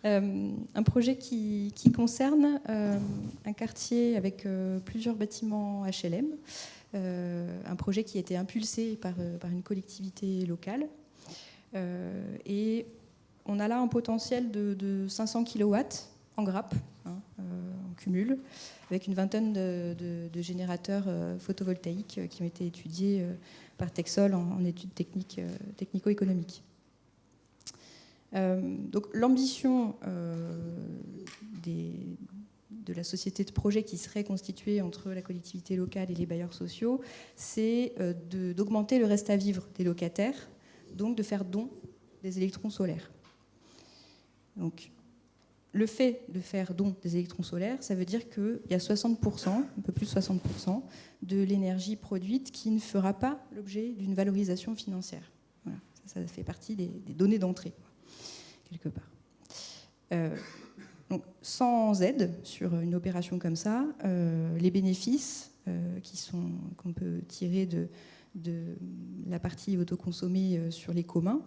Speaker 5: Un projet qui concerne un quartier avec plusieurs bâtiments HLM, un projet qui a été impulsé par une collectivité locale. Et on a là un potentiel de 500 kW en grappe, en cumul, avec une vingtaine de générateurs photovoltaïques qui ont été étudiés par Texol en études technico-économiques. Donc l'ambition de la société de projet qui serait constituée entre la collectivité locale et les bailleurs sociaux, c'est d'augmenter le reste à vivre des locataires, donc de faire don des électrons solaires. Donc le fait de faire don des électrons solaires, ça veut dire qu'il y a 60%, un peu plus de 60% de l'énergie produite qui ne fera pas l'objet d'une valorisation financière. Voilà, ça fait partie des données d'entrée, quelque part. Donc, sans aide sur une opération comme ça, les bénéfices qu'on peut tirer de la partie autoconsommée sur les communs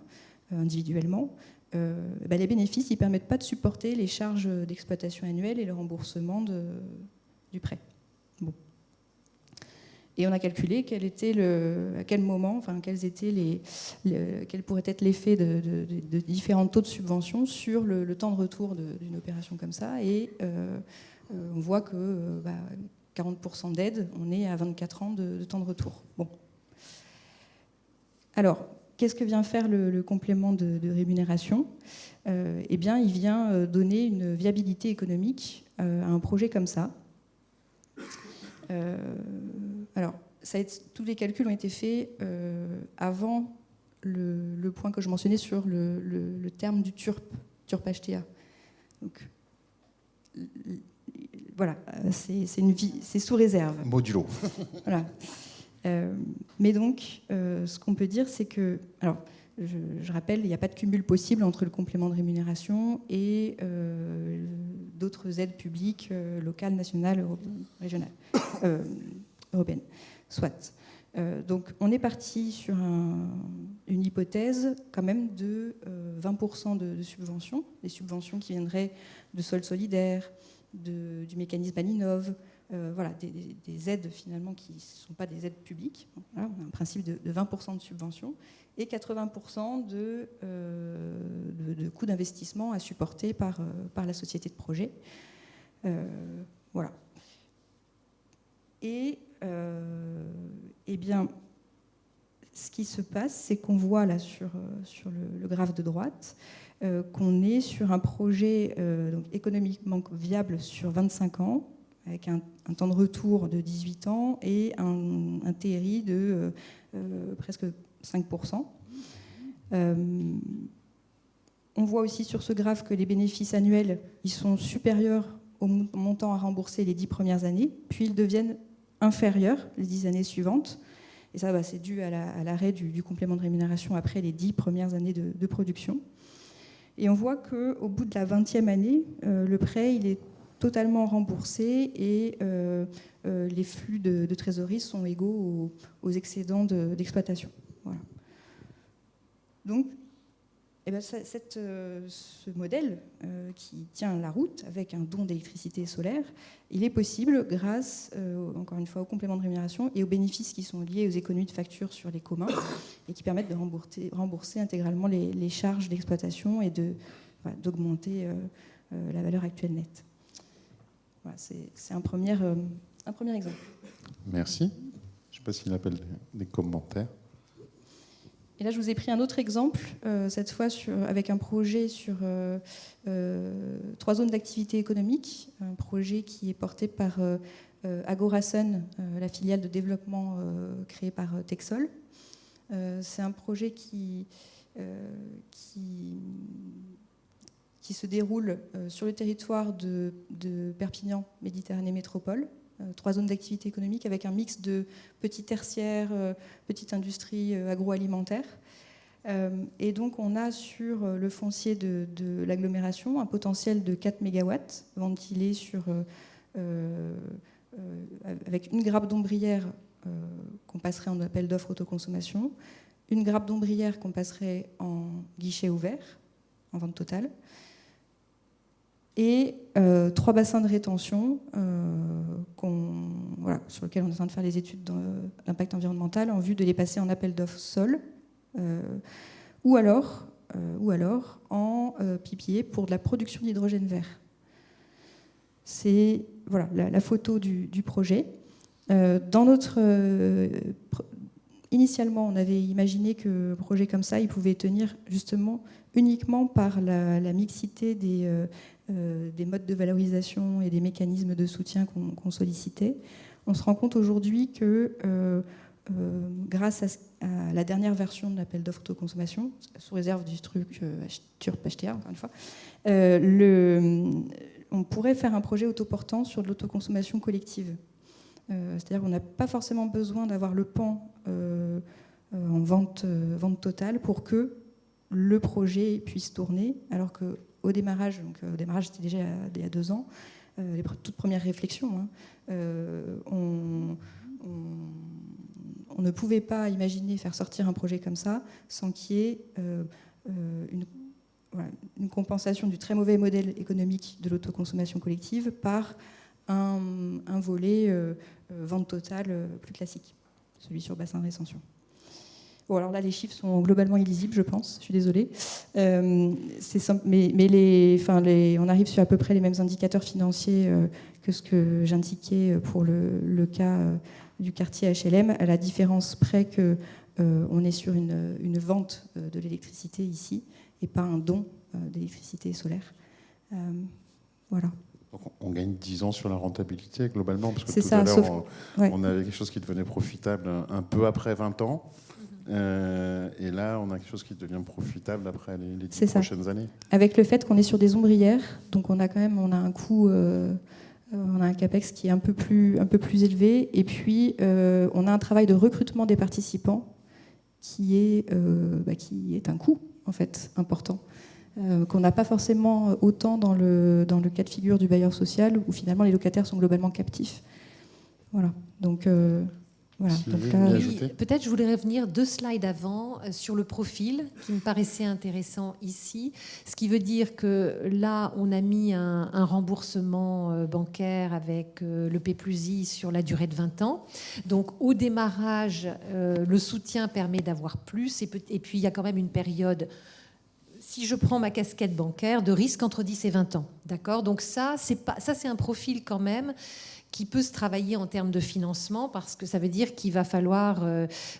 Speaker 5: individuellement, les bénéfices ne permettent pas de supporter les charges d'exploitation annuelles et le remboursement du prêt. Bon. Et on a calculé à quel moment, quel pourrait être l'effet de différents taux de subvention sur le temps de retour d'une opération comme ça. Et on voit que 40% d'aide, on est à 24 ans de temps de retour. Bon. Alors, qu'est-ce que vient faire le complément de rémunération ? Eh bien, il vient donner une viabilité économique à un projet comme ça. Alors, tous les calculs ont été faits avant le point que je mentionnais sur le terme du TURP HTA. Donc, voilà, c'est sous réserve.
Speaker 1: Modulo.
Speaker 5: Voilà. Mais donc, ce qu'on peut dire, c'est que... Alors, je rappelle, il n'y a pas de cumul possible entre le complément de rémunération et d'autres aides publiques, locales, nationales, régionales, européennes. Soit. Donc, on est parti sur une hypothèse quand même de 20% de subventions, des subventions qui viendraient de Sol solidaire, du mécanisme Aninov, voilà, des aides finalement qui ne sont pas des aides publiques. Voilà, on a un principe de 20% de subventions et 80% de coûts d'investissement à supporter par la société de projet. Voilà. Et eh bien, ce qui se passe, c'est qu'on voit là sur le graphe de droite qu'on est sur un projet donc économiquement viable sur 25 ans, avec un temps de retour de 18 ans et un TRI de presque 5%. On voit aussi sur ce graphe que les bénéfices annuels ils sont supérieurs au montant à rembourser les 10 premières années, puis ils deviennent inférieurs les 10 années suivantes. Et ça, c'est dû à l'arrêt du complément de rémunération après les 10 premières années de production. Et on voit qu'au bout de la 20e année, le prêt il est totalement remboursé et les flux de trésorerie sont égaux aux excédents d'exploitation. Voilà. Donc, Et ben, ce modèle qui tient la route avec un don d'électricité solaire, il est possible grâce, encore une fois, au complément de rémunération et aux bénéfices qui sont liés aux économies de facture sur les communs et qui permettent de rembourser intégralement les charges d'exploitation et d'augmenter la valeur actuelle nette. Voilà, c'est un premier exemple.
Speaker 1: Merci. Je ne sais pas s'il appelle des commentaires.
Speaker 5: Et là, je vous ai pris un autre exemple, cette fois avec un projet sur 3 zones d'activité économique, un projet qui est porté par Agorasun, la filiale de développement créée par Texol. C'est un projet qui se déroule sur le territoire de Perpignan, Méditerranée Métropole. 3 zones d'activité économique avec un mix de petits tertiaires, petite industrie agroalimentaire. Et donc on a sur le foncier de l'agglomération un potentiel de 4 MW ventilé avec une grappe d'ombrière qu'on passerait en appel d'offres autoconsommation, une grappe d'ombrière qu'on passerait en guichet ouvert, en vente totale, et 3 bassins de rétention sur lesquels on est en train de faire les études d'impact environnemental en vue de les passer en appel d'offres sol ou alors en PPA pour de la production d'hydrogène vert. C'est la photo du projet. Initialement, on avait imaginé que un projet comme ça, il pouvait tenir justement uniquement par la mixité des modes de valorisation et des mécanismes de soutien qu'on sollicitait. On se rend compte aujourd'hui que grâce à la dernière version de l'appel d'offres autoconsommation, sous réserve du truc TURP-HTA, encore une fois, on pourrait faire un projet autoportant sur de l'autoconsommation collective. C'est-à-dire qu'on n'a pas forcément besoin d'avoir le pan en vente totale pour que le projet puisse tourner, alors qu'au démarrage, c'était déjà il y a 2 ans, les toutes premières réflexions, on ne pouvait pas imaginer faire sortir un projet comme ça sans qu'il y ait une compensation du très mauvais modèle économique de l'autoconsommation collective par un volet vente totale plus classique, celui sur bassin de rétention. Bon, alors là, les chiffres sont globalement illisibles, je pense. Je suis désolée. C'est simple, mais on arrive sur à peu près les mêmes indicateurs financiers que ce que j'indiquais pour le cas du quartier HLM, à la différence près que on est sur une vente de l'électricité ici et pas un don d'électricité solaire. Voilà.
Speaker 1: Donc on gagne 10 ans sur la rentabilité globalement, parce que
Speaker 5: tout à l'heure,
Speaker 1: on avait quelque chose qui devenait profitable un peu après 20 ans. Et là, on a quelque chose qui devient profitable après les 10 prochaines années.
Speaker 5: Avec le fait qu'on est sur des ombrières, donc on a un coût, on a un capex qui est un peu plus élevé, et puis on a un travail de recrutement des participants qui est un coût en fait important, qu'on n'a pas forcément autant dans le cas de figure du bailleur social, où finalement les locataires sont globalement captifs. Voilà. Donc voilà.
Speaker 3: Peut-être je voulais revenir 2 slides avant sur le profil qui me paraissait intéressant ici. Ce qui veut dire que là, on a mis un remboursement bancaire avec le P+I sur la durée de 20 ans. Donc au démarrage, le soutien permet d'avoir plus. Et puis il y a quand même une période, si je prends ma casquette bancaire, de risque entre 10 et 20 ans. D'accord ? Donc ça, c'est un profil quand même qui peut se travailler en termes de financement, parce que ça veut dire qu'il va falloir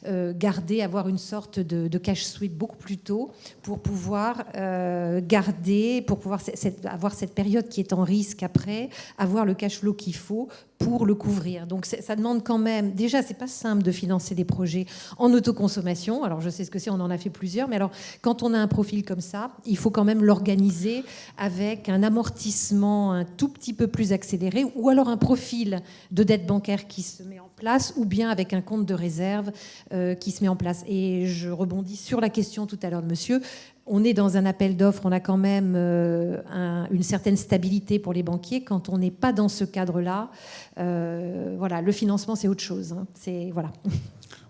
Speaker 3: avoir une sorte de cash sweep beaucoup plus tôt pour pouvoir avoir cette période qui est en risque après, avoir le cash flow qu'il faut pour le couvrir. Donc ça demande quand même, déjà c'est pas simple de financer des projets en autoconsommation, alors je sais ce que c'est, on en a fait plusieurs, mais alors quand on a un profil comme ça, il faut quand même l'organiser avec un amortissement un tout petit peu plus accéléré, ou alors un profil de dette bancaire qui se met en place, ou bien avec un compte de réserve qui se met en place. Et je rebondis sur la question tout à l'heure de monsieur. On est dans un appel d'offres, on a quand même une certaine stabilité pour les banquiers. Quand on n'est pas dans ce cadre-là, le financement, c'est autre chose. Voilà.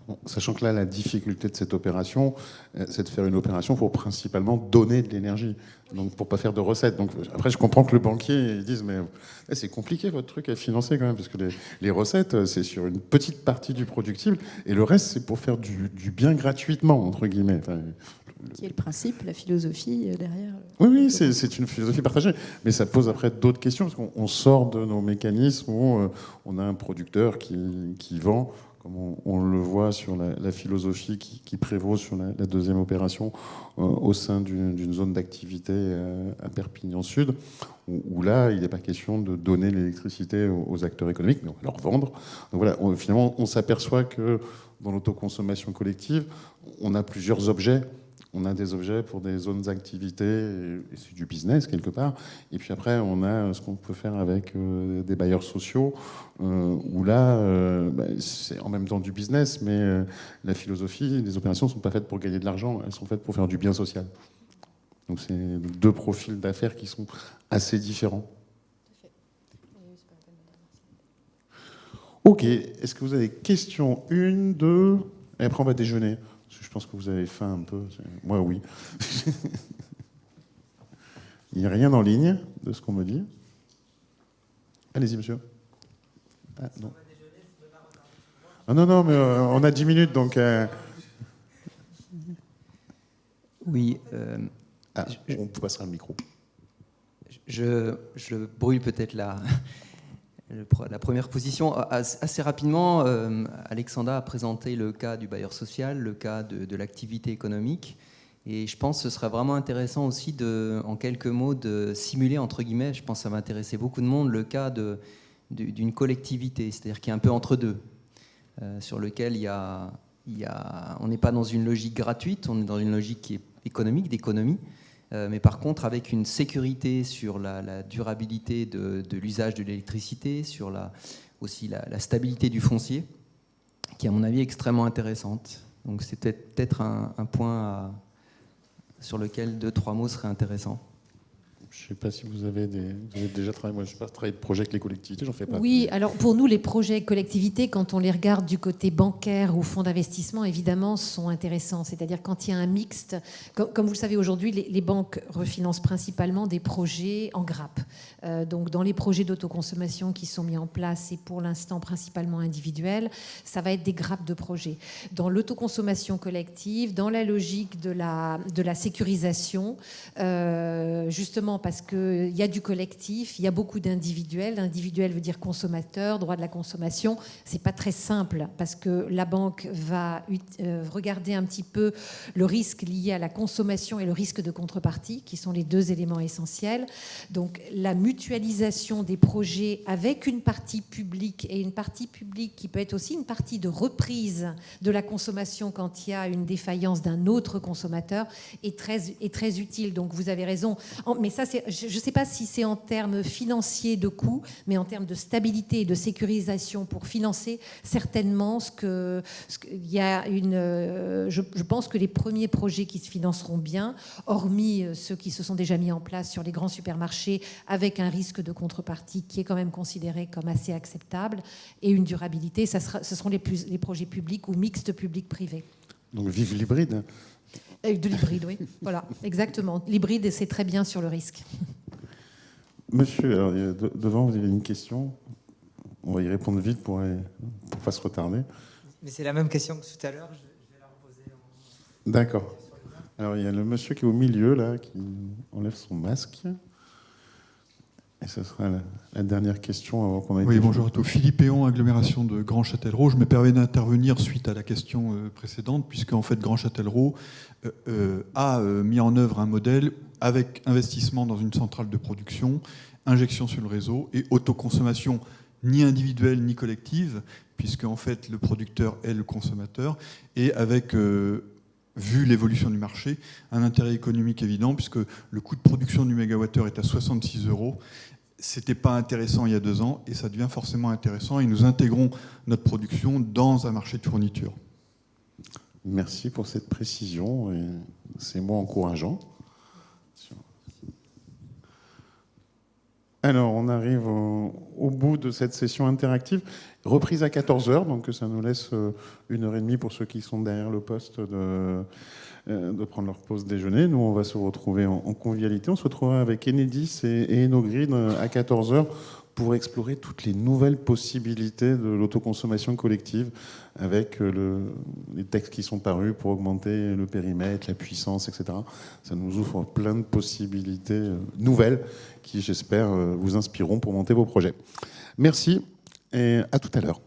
Speaker 1: Bon, sachant que là, la difficulté de cette opération, c'est de faire une opération pour principalement donner de l'énergie, donc pour pas faire de recettes. Donc après, je comprends que le banquier ils dise mais c'est compliqué votre truc à financer quand même, parce que les recettes, c'est sur une petite partie du productible, et le reste, c'est pour faire du bien gratuitement entre guillemets. Enfin,
Speaker 5: qui est le principe, la philosophie derrière.
Speaker 1: Oui, c'est une philosophie partagée, mais ça pose après d'autres questions, parce qu'on sort de nos mécanismes où on a un producteur qui vend, comme on le voit sur la philosophie qui prévaut sur la deuxième opération au sein d'une zone d'activité à Perpignan Sud, où là, il n'est pas question de donner l'électricité aux acteurs économiques, mais on va leur vendre. Donc voilà, finalement, on s'aperçoit que dans l'autoconsommation collective, on a plusieurs objets. On a des objets pour des zones d'activité, et c'est du business quelque part. Et puis après, on a ce qu'on peut faire avec des bailleurs sociaux, où là, c'est en même temps du business, mais la philosophie, les opérations ne sont pas faites pour gagner de l'argent, elles sont faites pour faire du bien social. Donc c'est deux profils d'affaires qui sont assez différents. Ok, est-ce que vous avez des questions? Une, deux, et après on va déjeuner. Je pense que vous avez faim un peu. Moi, oui. Il n'y a rien en ligne de ce qu'on me dit. Allez-y, monsieur. Ah, non. Ah, non, mais on a 10 minutes, donc...
Speaker 11: Oui.
Speaker 1: On vous passera le micro.
Speaker 11: Je brûle peut-être la première position. Assez rapidement, Alexandra a présenté le cas du bailleur social, le cas de l'activité économique. Et je pense que ce serait vraiment intéressant aussi, en quelques mots, de simuler, entre guillemets, je pense que ça va intéresser beaucoup de monde, le cas d'une collectivité, c'est-à-dire qui est un peu entre deux, sur lequel on n'est pas dans une logique gratuite, on est dans une logique qui est économique, d'économie. Mais par contre, avec une sécurité sur la durabilité de l'usage de l'électricité, sur aussi la stabilité du foncier, qui, à mon avis, est extrêmement intéressante. Donc, c'est peut-être un point sur lequel 2-3 mots seraient intéressants.
Speaker 1: Je ne sais pas si vous avez déjà travaillé. Moi, je n'ai pas travaillé de projet avec les collectivités, j'en fais pas.
Speaker 3: Oui, alors pour nous, les projets collectivités, quand on les regarde du côté bancaire ou fonds d'investissement, évidemment, sont intéressants. C'est-à-dire quand il y a un mixte, comme vous le savez aujourd'hui, les banques refinancent principalement des projets en grappe. Donc dans les projets d'autoconsommation qui sont mis en place, et pour l'instant principalement individuels, ça va être des grappes de projets. Dans l'autoconsommation collective, dans la logique de la sécurisation, justement parce qu'il y a du collectif, il y a beaucoup d'individuels. Individuel veut dire consommateur, droit de la consommation. C'est pas très simple parce que la banque va regarder un petit peu le risque lié à la consommation et le risque de contrepartie, qui sont les deux éléments essentiels. Donc la mutualisation des projets avec une partie publique, et une partie publique qui peut être aussi une partie de reprise de la consommation quand il y a une défaillance d'un autre consommateur, est très utile. Donc vous avez raison. Mais ça, je ne sais pas si c'est en termes financiers de coûts, mais en termes de stabilité et de sécurisation pour financer, certainement, je pense que les premiers projets qui se financeront bien, hormis ceux qui se sont déjà mis en place sur les grands supermarchés, avec un risque de contrepartie qui est quand même considéré comme assez acceptable, et une durabilité, ce seront les projets publics ou mixtes public-privé.
Speaker 1: Donc vive l'hybride.
Speaker 3: De l'hybride, oui. Voilà, exactement. L'hybride, c'est très bien sur le risque.
Speaker 1: Monsieur, alors, devant, vous avez une question. On va y répondre vite pour ne pas se retarder.
Speaker 6: Mais c'est la même question que tout à l'heure. Je vais la reposer.
Speaker 1: D'accord. Alors, il y a le monsieur qui est au milieu, là, qui enlève son masque. Et ce sera la dernière question avant qu'on ait...
Speaker 13: Oui, bonjour à tous. Philippe Péon, agglomération de Grand Châtellerault. Je me permets d'intervenir suite à la question précédente, puisque en fait Grand Châtellerault a mis en œuvre un modèle avec investissement dans une centrale de production, injection sur le réseau et autoconsommation ni individuelle ni collective, puisque en fait le producteur est le consommateur, et avec... vu l'évolution du marché, un intérêt économique évident, puisque le coût de production du mégawattheure est à 66 €. Ce n'était pas intéressant il y a 2 ans, et ça devient forcément intéressant, et nous intégrons notre production dans un marché de fourniture.
Speaker 1: Merci pour cette précision, et c'est moi encourageant. Alors, on arrive au bout de cette session interactive, reprise à 14h, donc ça nous laisse 1h30 pour ceux qui sont derrière le poste de prendre leur pause déjeuner. Nous, on va se retrouver en convivialité. On se retrouvera avec Enedis et Enogrid à 14h pour explorer toutes les nouvelles possibilités de l'autoconsommation collective avec les textes qui sont parus pour augmenter le périmètre, la puissance, etc. Ça nous ouvre plein de possibilités nouvelles qui, j'espère, vous inspireront pour monter vos projets. Merci et à tout à l'heure.